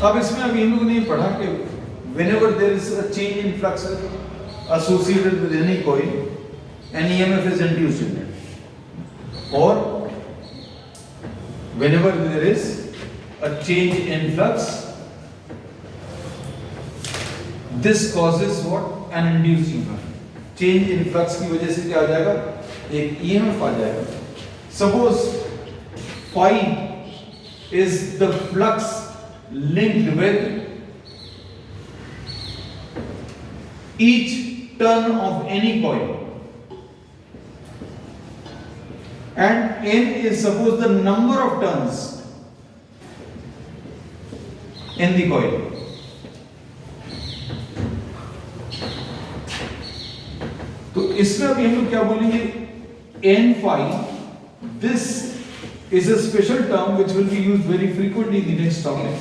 अब इसमें अभी हम लोगों ने पढ़ा कि whenever there is a change in flux associated with any coil, an EMF is induced in it, or whenever there is a change in flux, this causes what, an induced EMF. change in flux की वजह से क्या आ जाएगा, एक EMF आ जाएगा. Suppose phi is the flux linked with each turn of any coil, and n is suppose the number of turns in the coil. तो इसमें अभी हम लोग क्या बोलेंगे, n phi, this is a special term which will be used very frequently in the next topic.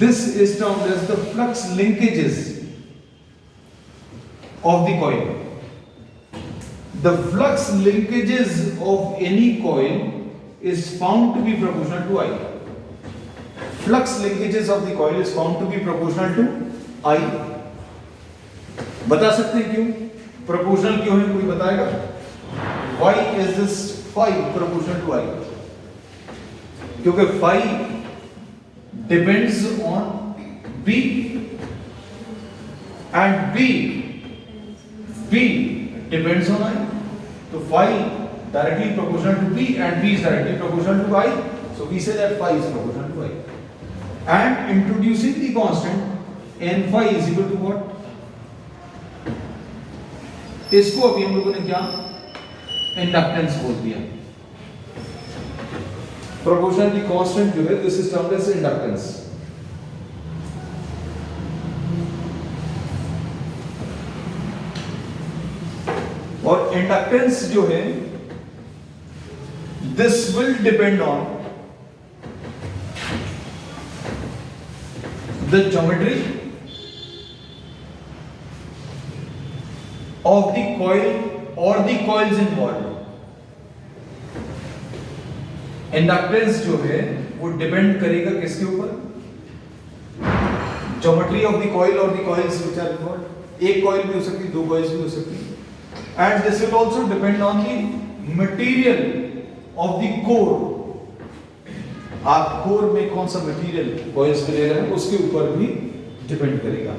This is termed as the flux linkages of the coil. The flux linkages of any coil is found to be proportional to I. Flux linkages of the coil is found to be proportional to I. बता सकते हैं क्यों proportional क्यों है, कोई बताएगा? Why is this phi proportional to I? क्योंकि phi depends on B, and B depends on I. So phi directly proportional to B and B is directly proportional to I. So we say that phi is proportional to I. And introducing the constant n phi is equal to what? इसको अभी हम लोगों ने क्या inductance बोल दिया. Proportionally constant जो है this is termed as inductance. और इंडक्टेंस जो है this will depend on the geometry of the coil or the coils involved. Inductance जो है वो डिपेंड करेगा किसके ऊपर? ज्योमेट्री ऑफ द कॉइल और the coils which are involved. एक कॉइल भी हो सकती है, दो कॉइल्स भी हो सकती है. And this will also depend on the material of the core. आप कोर में कौन सा मटेरियल कॉइल्स में ले रहे हैं उसके ऊपर भी डिपेंड करेगा.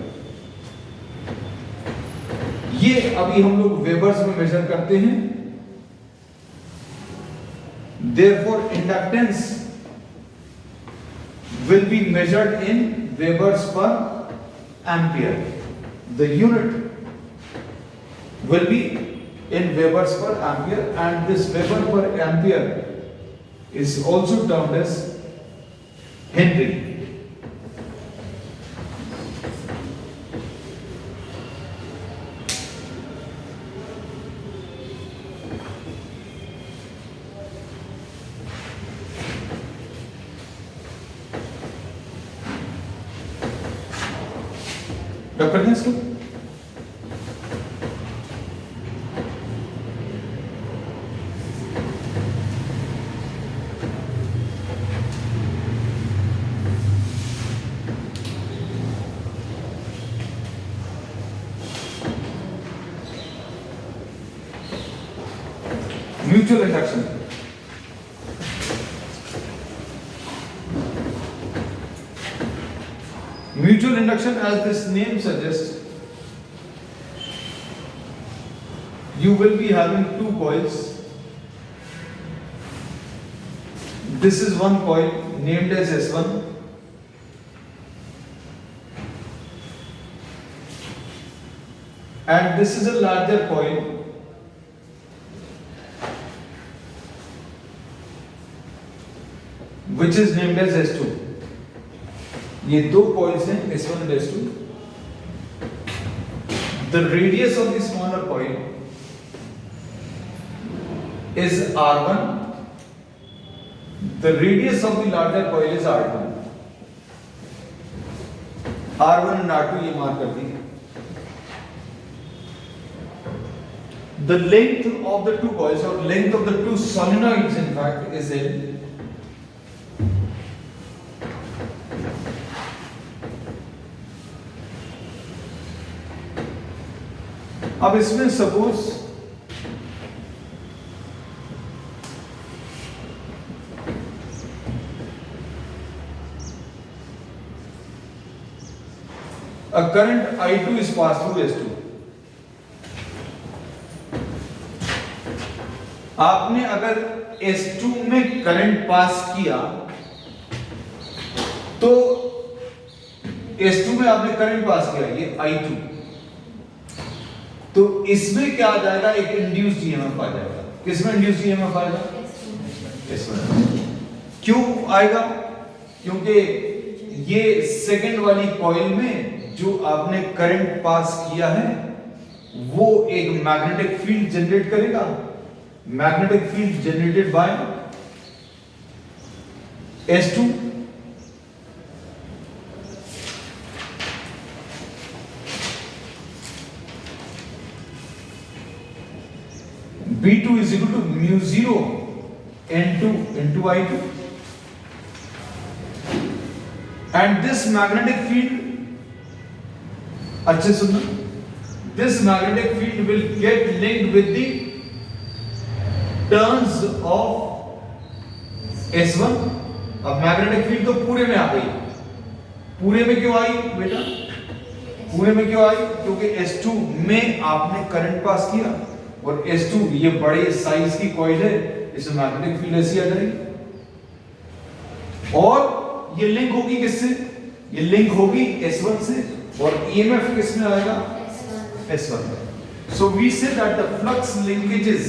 ये अभी हम लोग वेबर्स में मेजर करते हैं. Therefore, inductance will be measured in Webers per ampere. The unit will be in Webers per ampere, and this Weber per ampere is also termed as Henry. Doctor ने इसको mutual induction. Mutual induction, as this name suggests, you will be having two coils. This is one coil named as S1, and this is a larger coil which is named as S2. ये दो coils हैं S1 and S2. The radius of the smaller coil is R1. The radius of the larger coil is R2. R1 and R2 ये mark कर दी. The length of the two coils or length of the two solenoids in fact is L. अब इसमें suppose a current I2 is passed through S2. आपने अगर S2 में current pass किया तो S2 में आपने करंट पास किया, ये I2, तो इसमें क्या आ जाएगा? एक इंड्यूस्ड ईएमएफ आ जाएगा. किसमें इंड्यूस्ड ईएमएफ आएगा? इसमें. क्यों आएगा? क्योंकि ये सेकंड वाली कॉइल में जो आपने करंट पास किया है वो एक मैग्नेटिक फील्ड जनरेट करेगा. Magnetic field generated by S2. B2 is equal to mu 0 N2 into I2, and this magnetic field, अच्छे सुनना, this magnetic field will get linked with the turns of S1. अब magnetic field तो पूरे में आ गई. पूरे में क्यों आई बेटा? पूरे में क्यों आई? क्योंकि S2 में आपने करंट पास किया और S2 ये बड़े साइज की कॉइल है, इसमें मैग्नेटिक फील्ड ऐसी आ जाएगी. और ये लिंक होगी किससे? ये लिंक होगी S1 से, और EMF किस में आएगा? S1 में. So we say that the flux linkages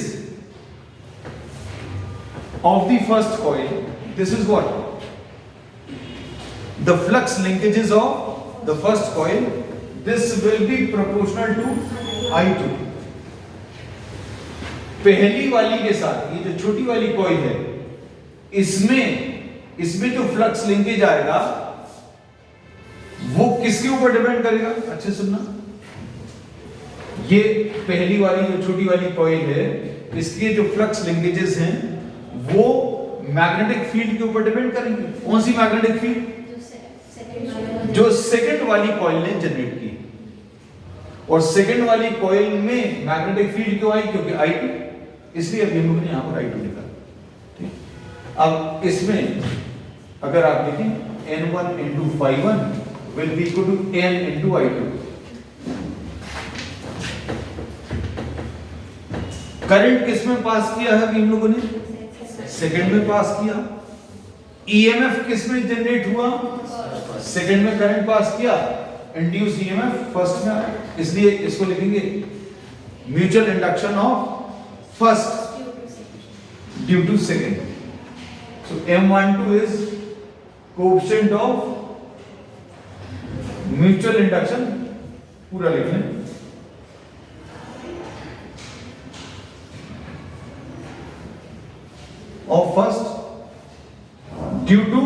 of the first coil, this is what? The flux linkages of the first coil, this will be proportional to I2. पहली वाली के साथ ये जो छोटी वाली कॉइल है, इसमें जो फ्लक्स लिंकेज आएगा वो किसके ऊपर डिपेंड करेगा? अच्छे सुनना, ये पहली वाली जो छोटी वाली कॉइल है, इसके जो फ्लक्स लिंकेजेस हैं वो मैग्नेटिक फील्ड के ऊपर डिपेंड करेंगे। कौन सी मैग्नेटिक फील्ड? जो सेकंड वाली कॉइल ने जनरेट की। और सेकंड वाली कॉइल में मैग्नेटिक फील्ड क्यों आई? क्योंकि I2, इसलिए अब हम लोगों ने यहां पर I2 लिखा। ठीक, अब इसमें अगर आप देखें N1 into phi1 will be equal to N into I2। Current किसमें पास किया है अभी हम लोगों ने? सेकंड में पास किया। ईएमएफ किसमें जनरेट हुआ? सेकंड में करंट पास किया। इंड्यूस ईएमएफ फर्स्ट में आया, इसलिए इसको लिखेंगे mutual induction of first due to second. So M12 is coefficient of mutual induction, पूरा लिख लें। Of first due to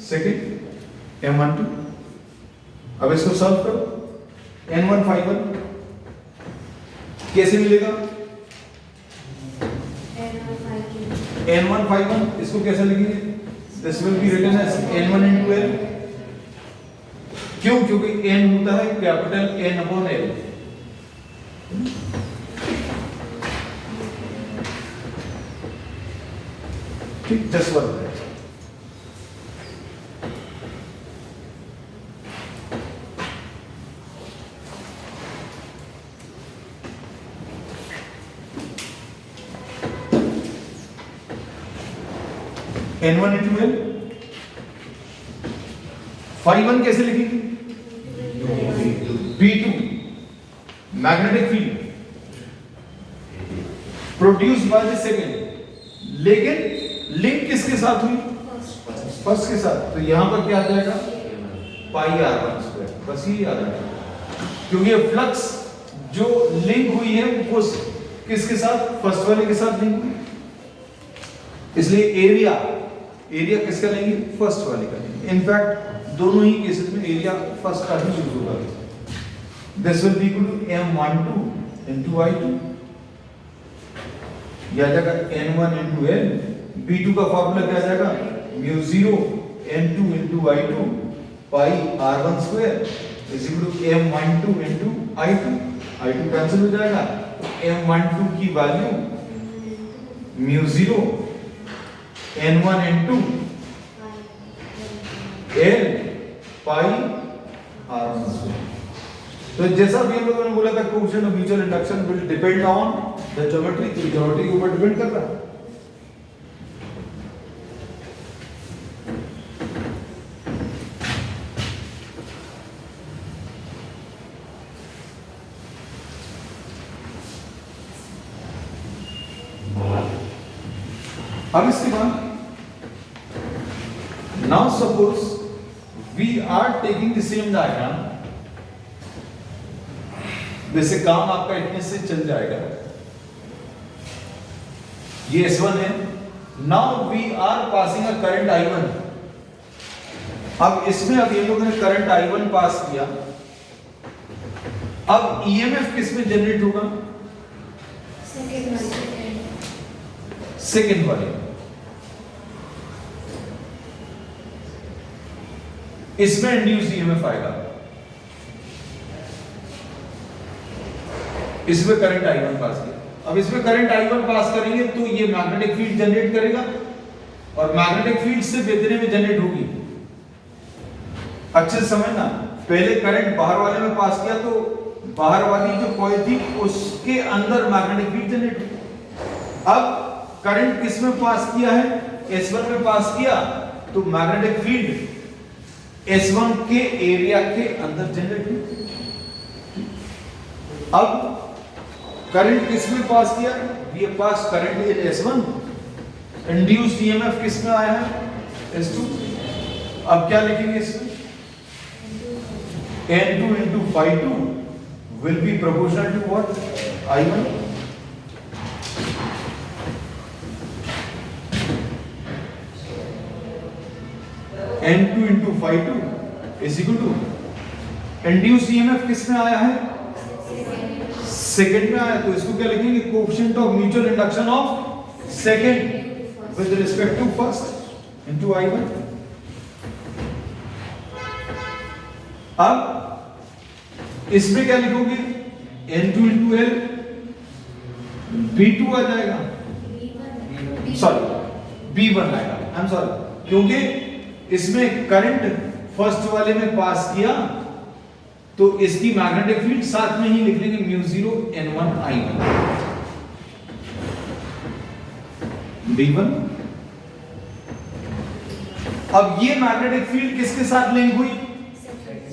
second M12। अब इसको सॉल्व करो। N1 phi1 कैसे मिलेगा? N1 phi1 इसको कैसे लिखेंगे? This will be written as N1 into L। क्यों? क्योंकि N होता है कैपिटल N अपॉन L। ठीक, just one minute. N1 into L। phi1 कैसे लिखेंगे? B2 magnetic field produce by the second, लेकिन लिंक किसके साथ हुई? फर्स्ट के साथ। तो यहां पर क्या आ जाएगा? पाई R1 स्क्वायर। बस ये याद रखना, क्योंकि ये फ्लक्स जो लिंक हुई है वो किसके साथ? फर्स्ट वाले के साथ लिंक हुई, इसलिए एरिया किसका लेंगे? फर्स्ट वाले का लेंगे। इनफैक्ट दोनों ही केसेस में एरिया फर्स्ट का ही यूज होगा। This will be equal to M12 into I2, या जाएगा N1 into L। B2 का फार्मूला क्या जाएगा? μ0 N2 into I2 pi R1 square is equal to M12 into I2। I2 cancel हो जाएगा, M12 की value μ0 N1 into L pi R1 square. तो जैसा भी हम लोगों ने बोला था coefficient of mutual induction will depend on the geometry, तो ज्योमेट्री के ऊपर डिपेंड कर रहा है। अब इसके बाद now suppose we are taking the same diagram. वैसे काम आपका इतने से चल जाएगा। ये S1 है। Now we are passing a current I1। अब इसमें अब ये लोगों ने करंट I1 पास किया। अब EMF किस में जनरेट होगा? सेकेंड वाले। इसमें इंड्यूस EMF आएगा, इसमें करंट I1 पास किया। अब इसमें करंट I1 पास करेंगे तो ये मैग्नेटिक फील्ड जनरेट करेगा, और मैग्नेटिक फील्ड सिर्फ इतने में जनरेट होगी। अच्छे से समझना, पहले करंट बाहर वाले में पास किया तो बाहर वाली जो कॉइल थी उसके अंदर मैग्नेटिक फील्ड जनरेट हुई। अब करंट किस में पास किया है? S1 में पास किया, तो मैग्नेटिक फील्ड S1 के एरिया के अंदर जनरेट हुई। अब करंट किस में पास किया? ये pass current in S1। Induced EMF किस में आया है? S2। अब क्या लिखेंगे इसमें? N2 into phi2 will be proportional to what? I1। N2 into phi2 is equal to induced EMF किस में आया है? सेकंड में आया तो इसको क्या लिखेंगे, coefficient of mutual induction of second with respect to first into I1। अब इसमें क्या लिखोगे, N2 into L, B2 आ जाएगा, सॉरी B1 आएगा, आई एम सॉरी, क्योंकि इसमें करंट फर्स्ट वाले में पास किया तो इसकी मैग्नेटिक फील्ड साथ में ही लिख लेंगे म्यू0 N1 I1 B1। अब ये मैग्नेटिक फील्ड किसके साथ लिंक हुई,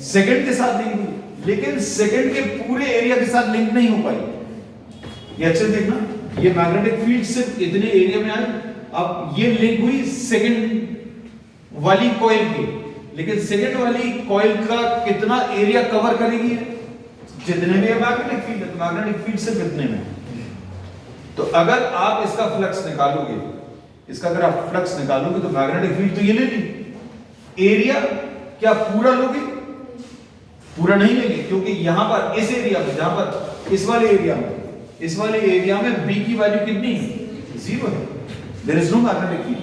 सेकंड के साथ लिंक हुई, लेकिन सेकंड के पूरे एरिया के साथ लिंक नहीं हो पाई। ये अच्छे से देखना, ये मैग्नेटिक फील्ड सिर्फ इतने एरिया में आई, अब ये लिंक हुई सेकंड वाली कॉइल की, लेकिन सेकंड वाली कॉइल का कितना एरिया कवर करेगी, जितने में मैग्नेटिक फील्ड है, तो मैग्नेटिक फील्ड सिर्फ इतने में। तो अगर आप इसका फ्लक्स निकालोगे, इसका अगर आप फ्लक्स निकालोगे तो मैग्नेटिक फील्ड तो ये ले ली, एरिया क्या पूरा लोगे, पूरा नहीं लेंगे, क्योंकि यहां पर इस एरिया में, जहां पर इस वाले एरिया में B की वैल्यू कितनी है, 0 है, there is no magnetic field.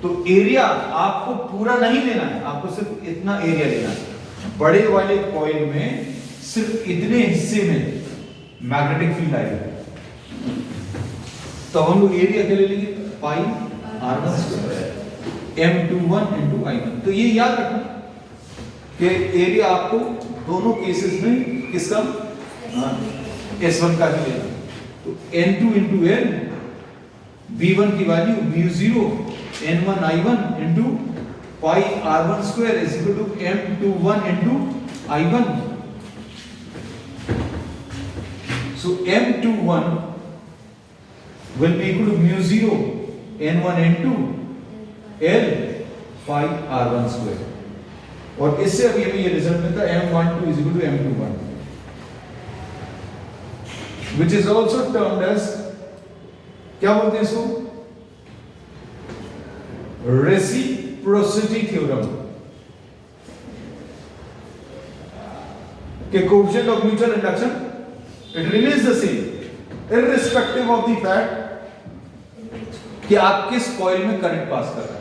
तो एरिया आपको पूरा नहीं लेना है, आपको सिर्फ इतना एरिया लेना है। बड़े वाले कॉइल में सिर्फ इतने हिस्से में मैग्नेटिक फील्ड आएगी, तो हम लोग एरिया क्या ले लेंगे, पाई R1 square M21 into I1। तो ये याद रखना कि एरिया आपको दोनों केसेस में किसका, S1 का ही लेना। तो N2 into L, B1 की value म्यू0 N1 I1 into pi R1 square is equal to M21 into I1। So M21 will be equal to म्यू0 N1 into L pi R1 square। और इससे अभी हमें ये रिजल्ट मिलता है M12 is equal to M21, which is also termed as, क्या बोलते हैं इसको, रेसिप्रोसिटी थ्योरम, के coefficient of mutual induction it remains the same irrespective of the fact कि आप किस कॉइल में करंट पास कर रहे हैं।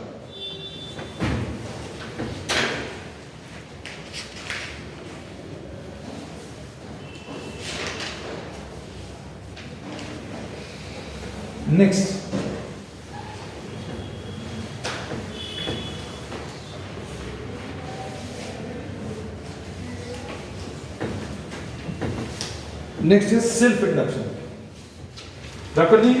Next, next is self induction. Doctor ji,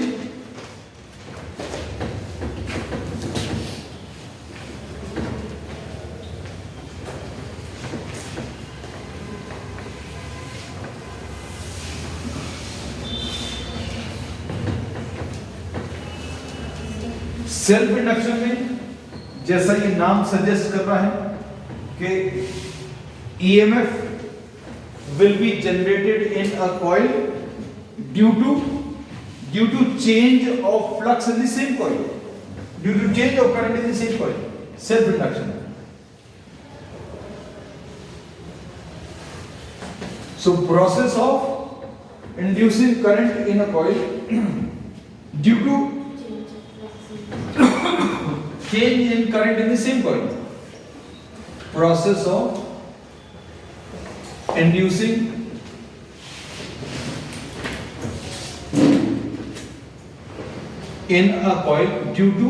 self induction में जैसा ये नाम सजेस्ट कर रहा है कि EMF will be generated in a coil due to change of flux in the same coil, due to change of current in the same coil, self induction। So process of inducing current in a coil due to change in current in the same coil, process of inducing in a coil due to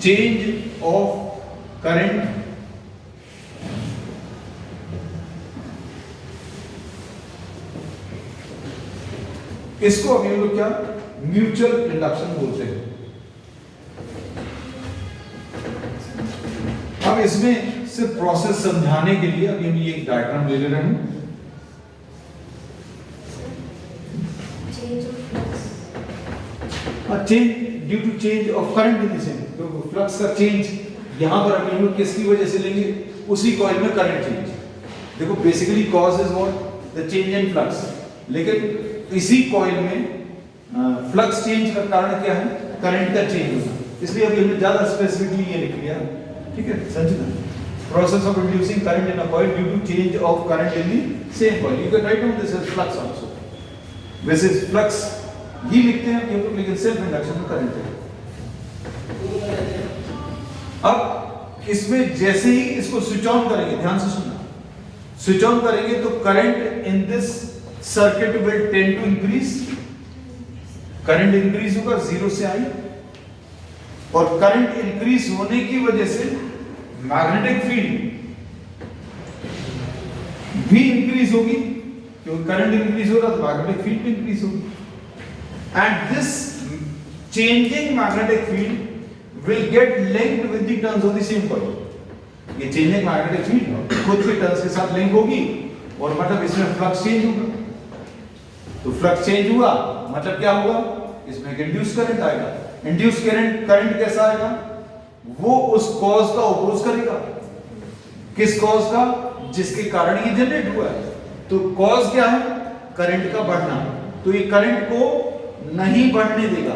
change of current इसको हम लोग क्या mutual induction बोलते हैं। अब इसमें सिर्फ process समझाने के लिए अभी हम ये एक डायग्राम ले रहे हैं। Change due to change of current in the same, तो फ्लक्स का चेंज यहां पर हम लोग किसकी वजह से लेंगे, उसी कॉइल में करंट चेंज। देखो basically cause is what, the change in flux, लेकिन इसी कॉइल में फ्लक्स चेंज का कारण क्या है, करंट का चेंज होना। इसलिए अभी हमने ज्यादा स्पेसिफिकली ये लिख लिया, ठीक है, समझना। Process of inducing current in a coil due to change of current in the same coil. You can write down this as flux also. This is flux, ये लिखते हैं ये लोग, लेकिन सेल्फ इंडक्शन में करंट है। अब इसमें जैसे ही इसको स्विच ऑन करेंगे, ध्यान से सुनना, स्विच ऑन करेंगे तो current in this circuit will tend to increase, current increase होगा 0 से I, और करंट इंक्रीज होने की वजह से मैग्नेटिक फील्ड भी इंक्रीज होगी, क्योंकि करंट इंक्रीज हो रहा तो मैग्नेटिक फील्ड भी इंक्रीज होगी, and this changing magnetic field will get linked with the turns of the same coil। ये चेंजिंग मैग्नेटिक फील्ड खुद के टर्न्स के साथ लिंक होगी, और मतलब इसमें फ्लक्स चेंज होगा, तो फ्लक्स चेंज हुआ मतलब क्या होगा, इसमें एक इंड्यूस करंट आएगा। इंड्यूस करंट कैसा आएगा, वो उस कॉज का अपोज करेगा, किस कॉज का, जिसके कारण ये जनरेट हुआ है। तो कॉज क्या है, करंट का बढ़ना, तो ये करंट को नहीं बढ़ने देगा,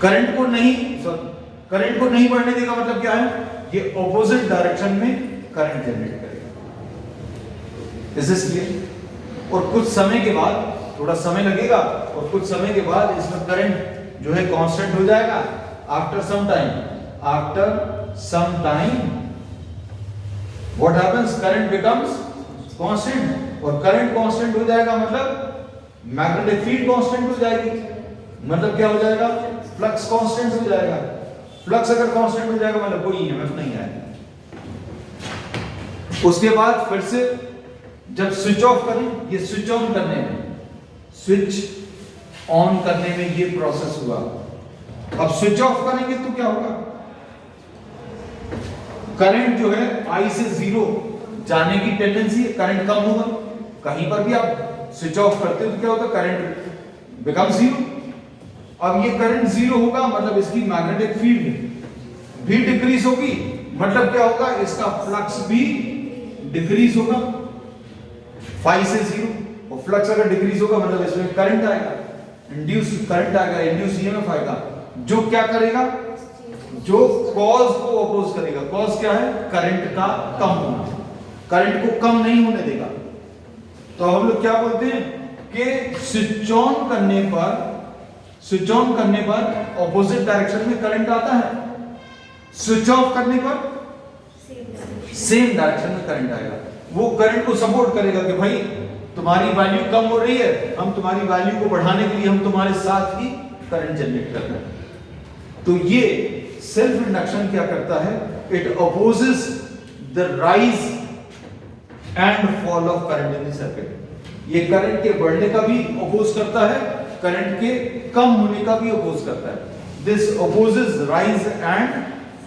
करंट को नहीं बढ़ने देगा, मतलब क्या है, ये ऑपोजिट डायरेक्शन में करंट जनरेट करेगा। Is this clear? और कुछ समय के बाद, थोड़ा समय लगेगा, और कुछ समय के बाद इसमें करंट जो है कांस्टेंट हो जाएगा। After some time what happens, current becomes constant, और करंट कांस्टेंट हो जाएगा मतलब मैग्नेटिक फील्ड कांस्टेंट हो जाएगी, मतलब क्या हो जाएगा, फ्लक्स कांस्टेंट हो जाएगा। फ्लक्स अगर कांस्टेंट हो जाएगा मतलब कोई ईएमएफ नहीं आएगा। उसके बाद फिर से जब स्विच ऑफ करें, ये स्विच ऑन करने में ये प्रोसेस हुआ। अब स्विच ऑफ करेंगे तो क्या होगा, करंट जो है I से 0 जाने की टेंडेंसी है, करंट कम होगा। कहीं पर भी आप स्विच ऑफ करते हो तो क्या होता है, करंट बिकम 0। अब ये करंट 0 होगा मतलब इसकी मैग्नेटिक फील्ड भी डिक्रीज होगी, मतलब क्या होगा, इसका फ्लक्स भी डिक्रीज होगा phi से 0, और फ्लक्स अगर डिक्रीज होगा मतलब इसमें करंट आएगा, इंड्यूस करंट आएगा, इंड्यूस ईएमएफ आएगा, जो क्या करेगा, जो कॉज को अपोज करेगा। कॉज क्या है, करंट का कम होना, करंट को कम नहीं होने देगा। तो हम लोग क्या बोलते हैं कि स्विच ऑन करने पर ऑपोजिट डायरेक्शन में करंट आता है, स्विच ऑफ करने पर सेम डायरेक्शन में करंट आएगा। वो करंट को सपोर्ट करेगा कि भाई तुम्हारी वैल्यू कम हो रही है, हम तुम्हारी वैल्यू को बढ़ाने के लिए हम तुम्हारे साथ ही करंट जनरेट कर रहे हैं। तो ये सेल्फ इंडक्शन क्या करता है, it opposes the rise and fall of current in the circuit. ये करंट के बढ़ने का भी अपोज करता है, करंट के कम होने का भी अपोज करता है। This opposes rise and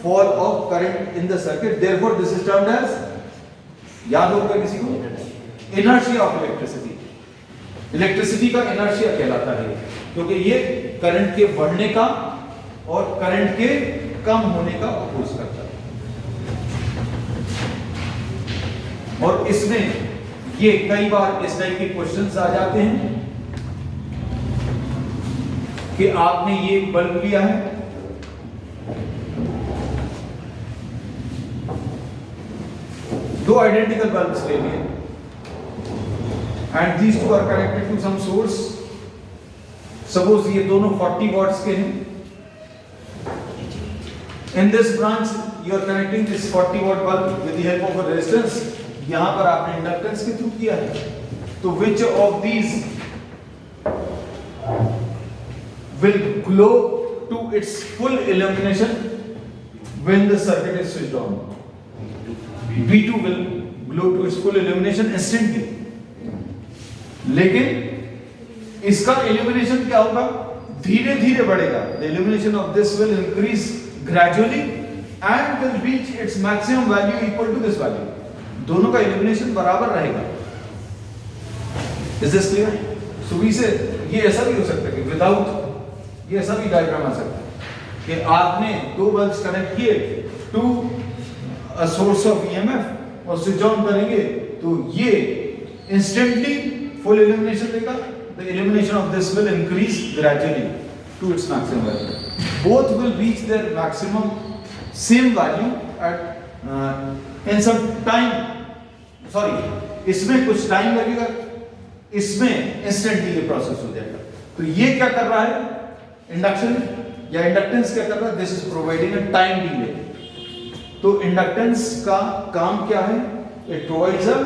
fall of current in the circuit, therefore this is termed as, याद होगा किसी को, इनर्शिया ऑफ इलेक्ट्रिसिटी। इलेक्ट्रिसिटी का इनर्शिया कहलाता है, क्योंकि ये करंट के बढ़ने का और करंट के कम होने का अपोज करता है। और इसमें ये कई बार इस टाइप के क्वेश्चंस आ जाते हैं कि आपने ये बल्ब लिया है, दो आइडेंटिकल बल्ब्स ले लिए, and these two are connected to some source. सपोज ये दोनों 40 वॉट्स के हैं। In this branch you are connecting this 40 watt bulb with the help of a resistance. यहां पर आपने इंडक्टेंस के थ्रू किया है, तो which of these will glow to its full illumination when the circuit is switched on? B2 will glow to its full illumination instantly. लेकिन इसका illumination क्या होगा, धीरे धीरे बढ़ेगा। The illumination of this will increase gradually and will reach its maximum value equal to this value. दोनों का illumination बराबर रहेगा। Is this clear? So we say ये ऐसा भी हो सकता है कि without, ये ऐसा भी डायग्राम आ सकता है कि आपने दो बल्ब्स कनेक्ट किए to a source of EMF और स्विच ऑन करेंगे तो ये इंस्टेंटली फुल इल्यूमिनेशन देगा। The illumination of this will increase gradually to its maximum value. Both will reach their maximum same value at in some time, sorry इसमें कुछ time लगेगा इसमें instant delay process हो जाएगा। तो ये क्या कर रहा है, इंडक्शन या इंडक्टेंस क्या कर रहा है, this is providing a time delay. तो इंडक्टेंस का काम क्या है, it provides a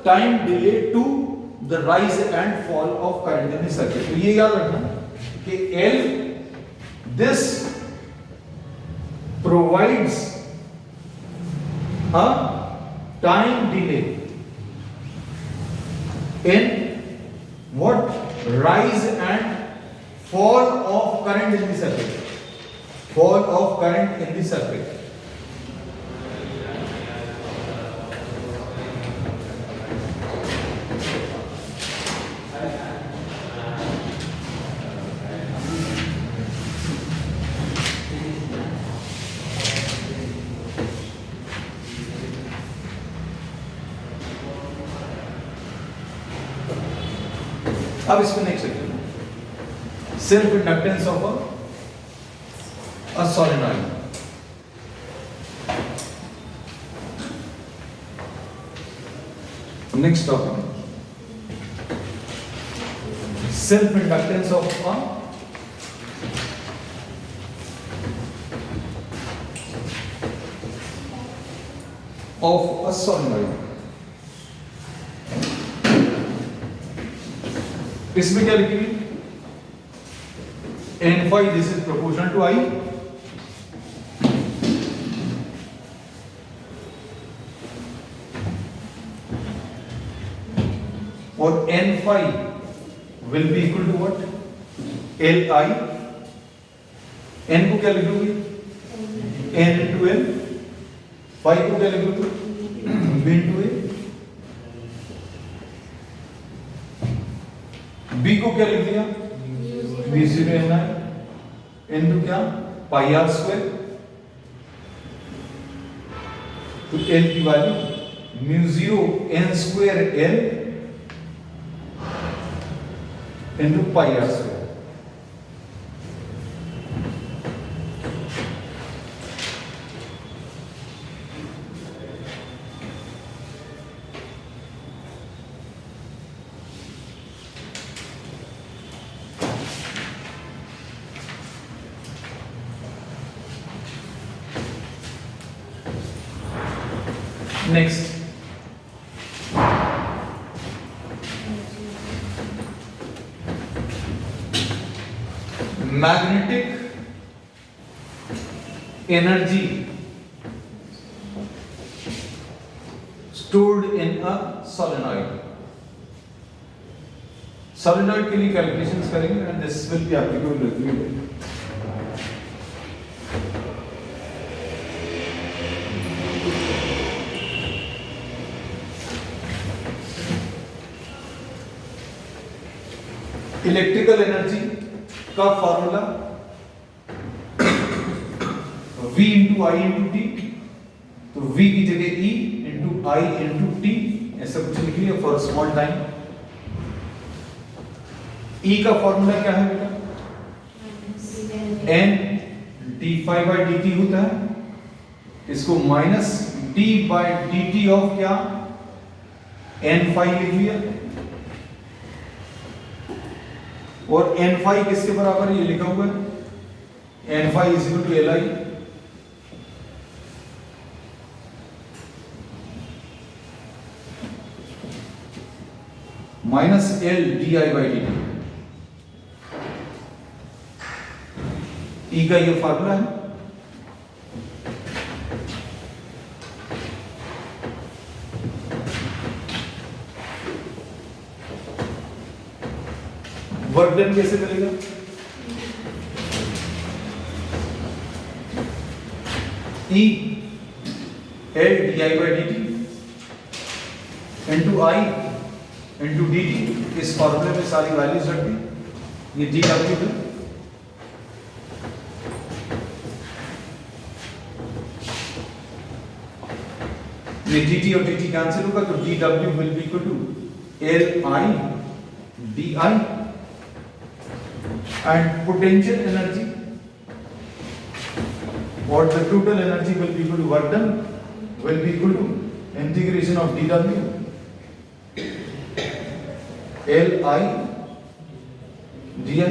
time delay to the rise and fall of current in the circuit. तो ये याद रखना कि L this provides a time delay in what, rise and fall of current in the circuit, fall of current in the circuit। अब इसमें next देखिए, self inductance of a solenoid. Next topic, self inductance of a solenoid. इसमें क्या लिखी हुई, n phi this is proportional to I, और n phi will be equal to what, Li। n को क्या लिखोगे, n into L, phi को क्या लिखोगे, b into A, b को क्या लिख दिया, v0 n I into क्या, pi r स्क्वायर। तो L की value mu 0 n square L into pi r square. Next, magnetic energy stored in a solenoid। solenoid के लिए कैलकुलेशंस करेंगे and this will be applicable with you। Electrical energy का formula V into I into t, तो V की जगह E into I into t ऐसा कुछ लिख लिया फॉर स्मॉल टाइम। E का फॉर्मूला क्या है बेटा, N d phi by d t होता है, इसको minus d by d t of क्या, N फाई लिख लिया, और n फाई किसके बराबर है, ये लिखा हुआ है n phi is equal to Li minus L d I by d t. E का ये फार्मूला है। वर्क डन कैसे मिलेगा, E L d I by d T into I into D T. इस फॉर्मूले में सारी वैल्यूज रख दी, ये डी डब्ल्यू है, ये डी टी और डी टी कैंसिल होगा, तो d W will be equal to L I d I and potential energy or the total energy will be equal to work done will be equal to integration of dw L I D I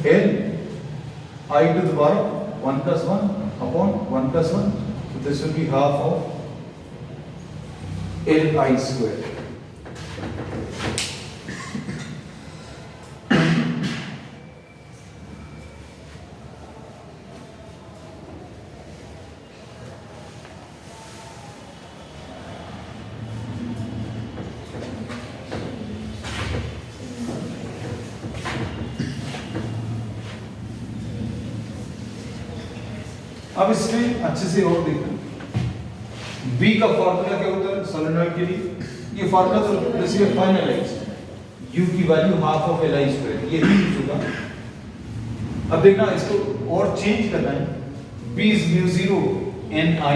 L I to the power 1 plus 1 upon 1 plus 1. So this will be half of L I square. अब इसमें अच्छे से और देखना, B का फॉर्मूला क्या होता है सोलेनॉइड के लिए? ये फॉर्मूला तो जैसे फाइनलाइज, U की value half of Li square, ये ही होगा। अब देखना इसको और चेंज करना है, B is mu 0 n I,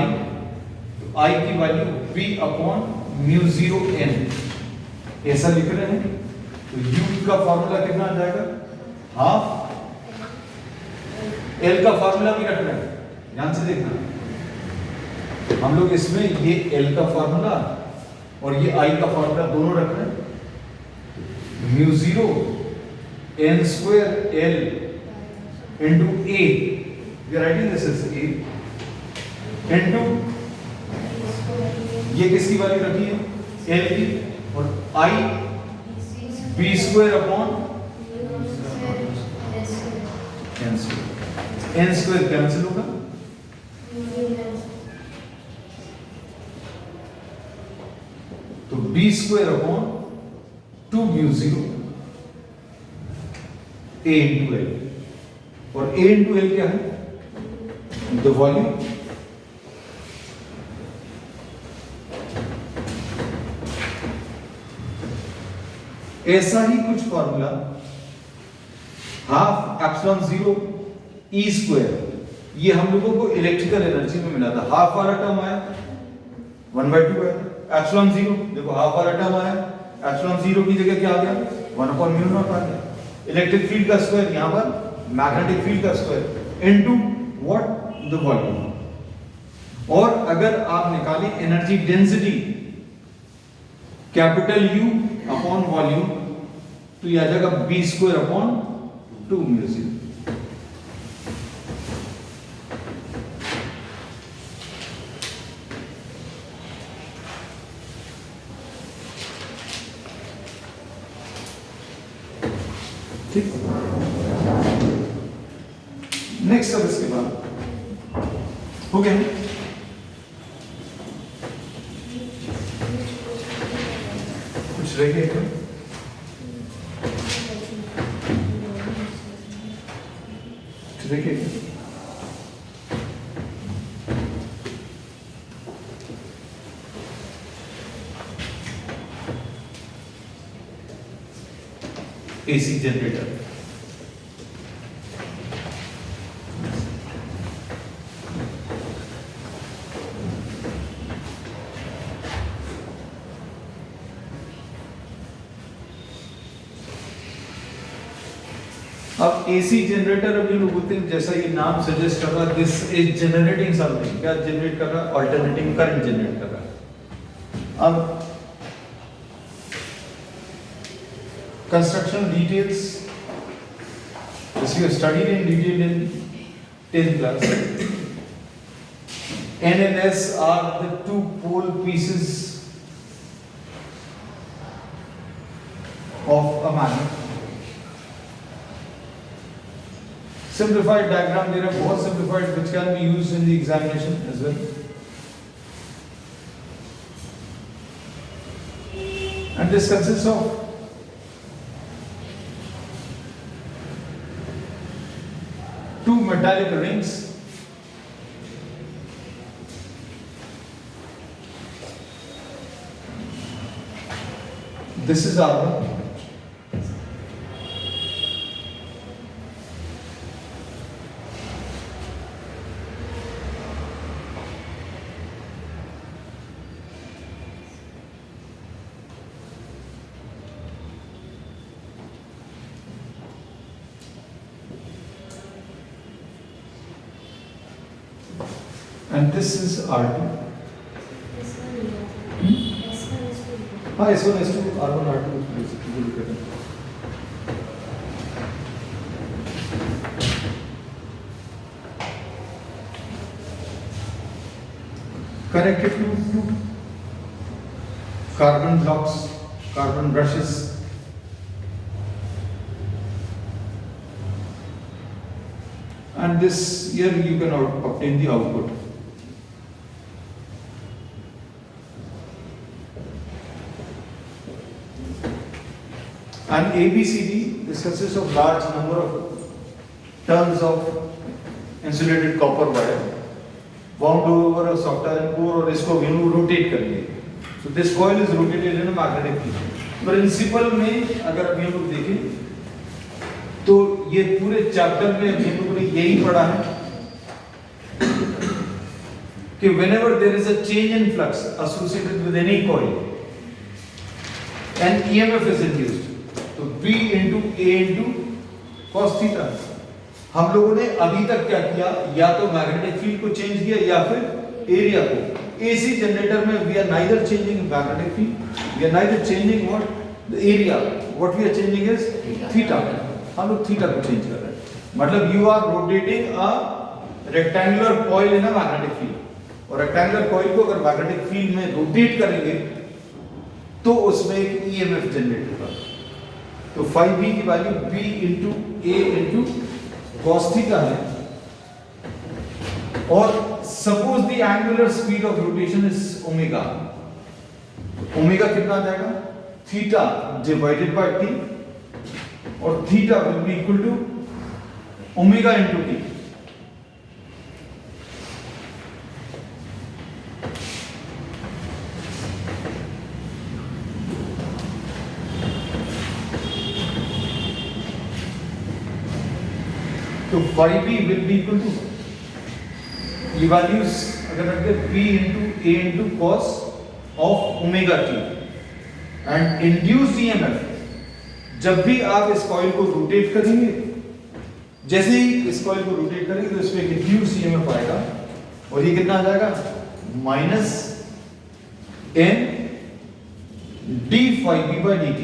तो I की value B upon mu 0 n, ऐसा लिख रहे हैं। तो U का फॉर्मूला कितना आ जाएगा? हाफ। L का फॉर्मूला भी रखना है, ध्यान से देखना, हम लोग इसमें ये L का फॉर्मूला और ये I का फॉर्मूला दोनों रख रहे हैं। Mu 0 n square L into A, we are writing this as A into, ये किसकी वैल्यू रखी है? L की, और I B square upon n square, n square cancel होगा, तो B square upon 2 mu 0 A into L, और A into L क्या है? The volume. ऐसा ही कुछ formula half epsilon 0 E square, ये हम लोगों को इलेक्ट्रिकल एनर्जी में मिला था। हाफ वाला टर्म आया 1/2 है, एप्सिलॉन 0 देखो हाफ वाला टर्म आया, एप्सिलॉन 0 की जगह क्या आ गया? 1/μ0 आ गया। इलेक्ट्रिक फील्ड का स्क्वायर, यहां पर मैग्नेटिक फील्ड का square into what? The volume. और अगर आप निकालें energy density capital U upon volume, तो यह आ जाएगा B स्क्वायर अपॉन 2 म्यू 0। ठीक, नेक्स्ट अब इसके बाद हो गया, कुछ रह गया क्या? कुछ रह गया क्या? AC जनरेटर, अब AC जनरेटर, अब ये लोग बोलते हैं जैसा ये नाम सजेस्ट कर रहा है, दिस इज जनरेटिंग समथिंग, क्या जनरेट कर रहा है? अल्टरनेटिंग करंट जनरेट कर रहा है। अब construction details, this you have studied in detail in 10th class. N and S are the two pole pieces of a magnet. Simplified diagram, there are बहुत simplified which can be used in the examination as well. And this consists of two metallic rings, this is R1, and this is R2. हाँ S1 S2 R1 R2 basically look at it. Connected to carbon blocks, carbon brushes. And this here you can obtain the output. And ABCD, this consists of large number of turns of insulated copper wire wound over a soft iron core और इसको rotate करेंगे. So this coil is rotated in a magnetic field. Principle में अगर अभी हम लोग देखें तो ये पूरे चैप्टर में अभी हम लोगों ने यही पढ़ा है कि whenever there is a change in flux associated with any coil, an EMF is induced. तो B into A into cos theta. हम लोगों ने अभी तक क्या किया, या तो मैग्नेटिक फील्ड को चेंज किया या फिर एरिया को. AC जनरेटर में we are neither changing magnetic field, we are neither changing what the area. What we are changing is theta. हम लोग थीटा को चेंज कर रहे हैं. मतलब you are rotating a rectangular coil in a magnetic field. और rectangular coil को अगर मैग्नेटिक फील्ड में रोटेट करेंगे तो उसमें एक EMF जनरेट होगा. तो phi b की value b into a into cos theta है. और suppose the angular speed of rotation is omega. Omega कितना आ जाएगा? थीटा डिवाइडेड बाय टी, और theta will be equal to omega into t. तो phi b will be equal to ये values अगर रखते p into a into cos of omega t and induced EMF. जब भी आप इस कॉइल को रोटेट करेंगे, जैसे ही इस कॉइल को रोटेट करेंगे तो इसमें इंड्यूस्ड EMF आएगा और ये कितना आ जाएगा? Minus n d phi b by dt.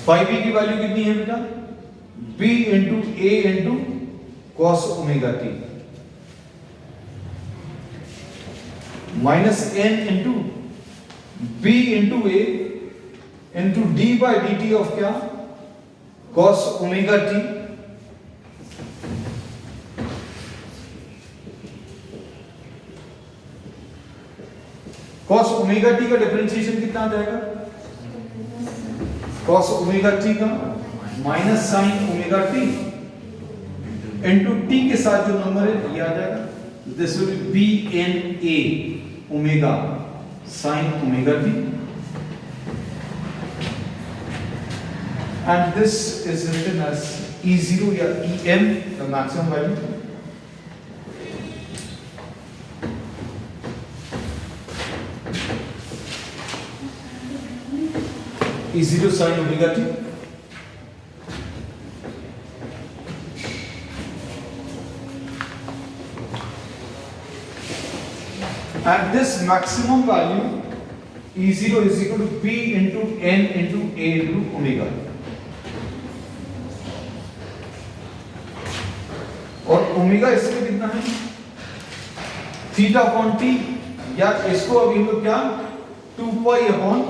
phi b की वैल्यू कितनी है बेटा? b into a into cos omega t minus n into b into a into d by dt of क्या? cos omega t cos omega t का differentiation कितना आ जाएगा? cos omega t का minus sine omega t into t के साथ जो number है ये आ जाएगा. This will be N A omega sine omega t and this is written as E0 या EM, the maximum value. E0 sin omega t. And this maximum value E0 is equal to P into N into A into omega. और omega इसमें कितना है? Theta upon T, या इसको अभी हम लोग क्या 2 पाई अपॉन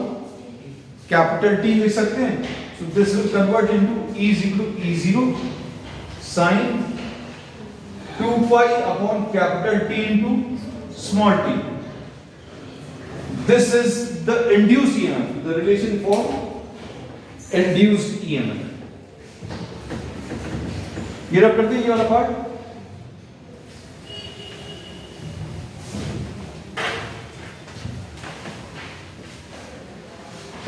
कैपिटल T लिख सकते हैं. So this will convert into E is equal to E0 sin 2 pi upon capital T into small t. This is the induced EMF, the relation for induced EMF. ये रख करते हैं ये वाला part.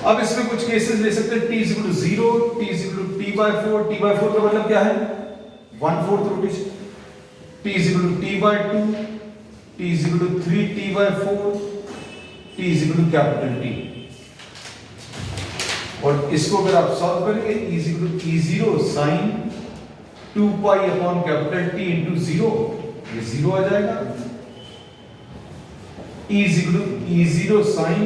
अब इसमें कुछ केसेस ले सकते हैं. t is equal to 0, t is equal to t by 4. t by 4 का मतलब क्या है? 1/4 rotation. t is equal to t by 2, t is equal to 3t by 4, t is equal to capital T. और इसको अगर आप solve करेंगे e is equal to E0 sin 2 pi upon capital T into 0, ये 0 आ जाएगा. E0 sin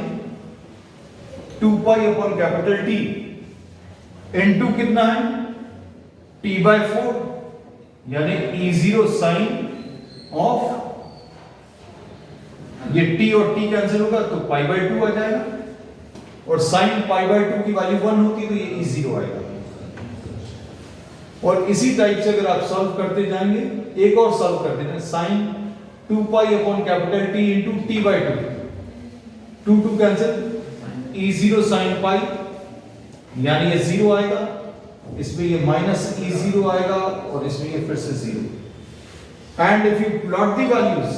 2 pi upon capital T into कितना है T/4, यानी E0 sin ऑफ ये T और T कैंसिल होगा तो π/2 आ जाएगा, और sin π/2 की वैल्यू 1 होती है तो ये E0 आएगा। और इसी टाइप से अगर आप सॉल्व करते जाएंगे, एक और सॉल्व करते हैं, sin 2 pi upon capital T into T/2, 2 cancel, E0 sin पाई, यानी ये 0 आएगा, इसमें ये माइनस E0 आएगा और इसमें ये फिर से 0। And if you plot the values,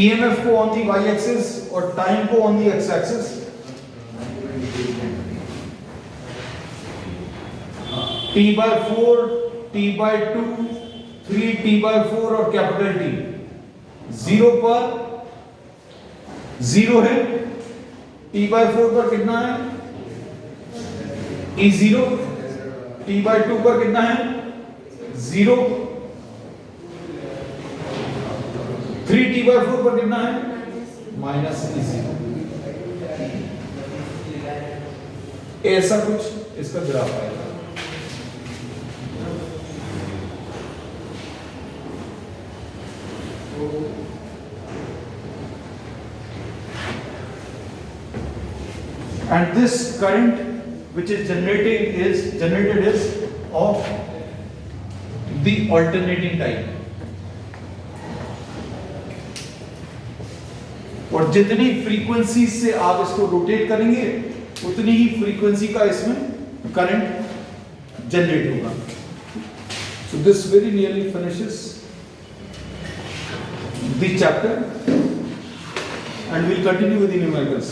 EMF को ऑन दी y एक्सिस और टाइम को on the x axis, T/4, T/2, 3T/4 और कैपिटल T 0 पर 0 है, T/4 पर कितना है E0, T/2 पर कितना है 0, 3T/4 पर कितना है माइनस E0। ऐसा कुछ इसका ग्राफ आएगा। And this current which is generated is of the alternating type, और जितनी फ्रीक्वेंसी से आप इसको रोटेट करेंगे उतनी ही फ्रीक्वेंसी का इसमें करंट जनरेट होगा। So this very nearly finishes the chapter and we'll continue with the numericals.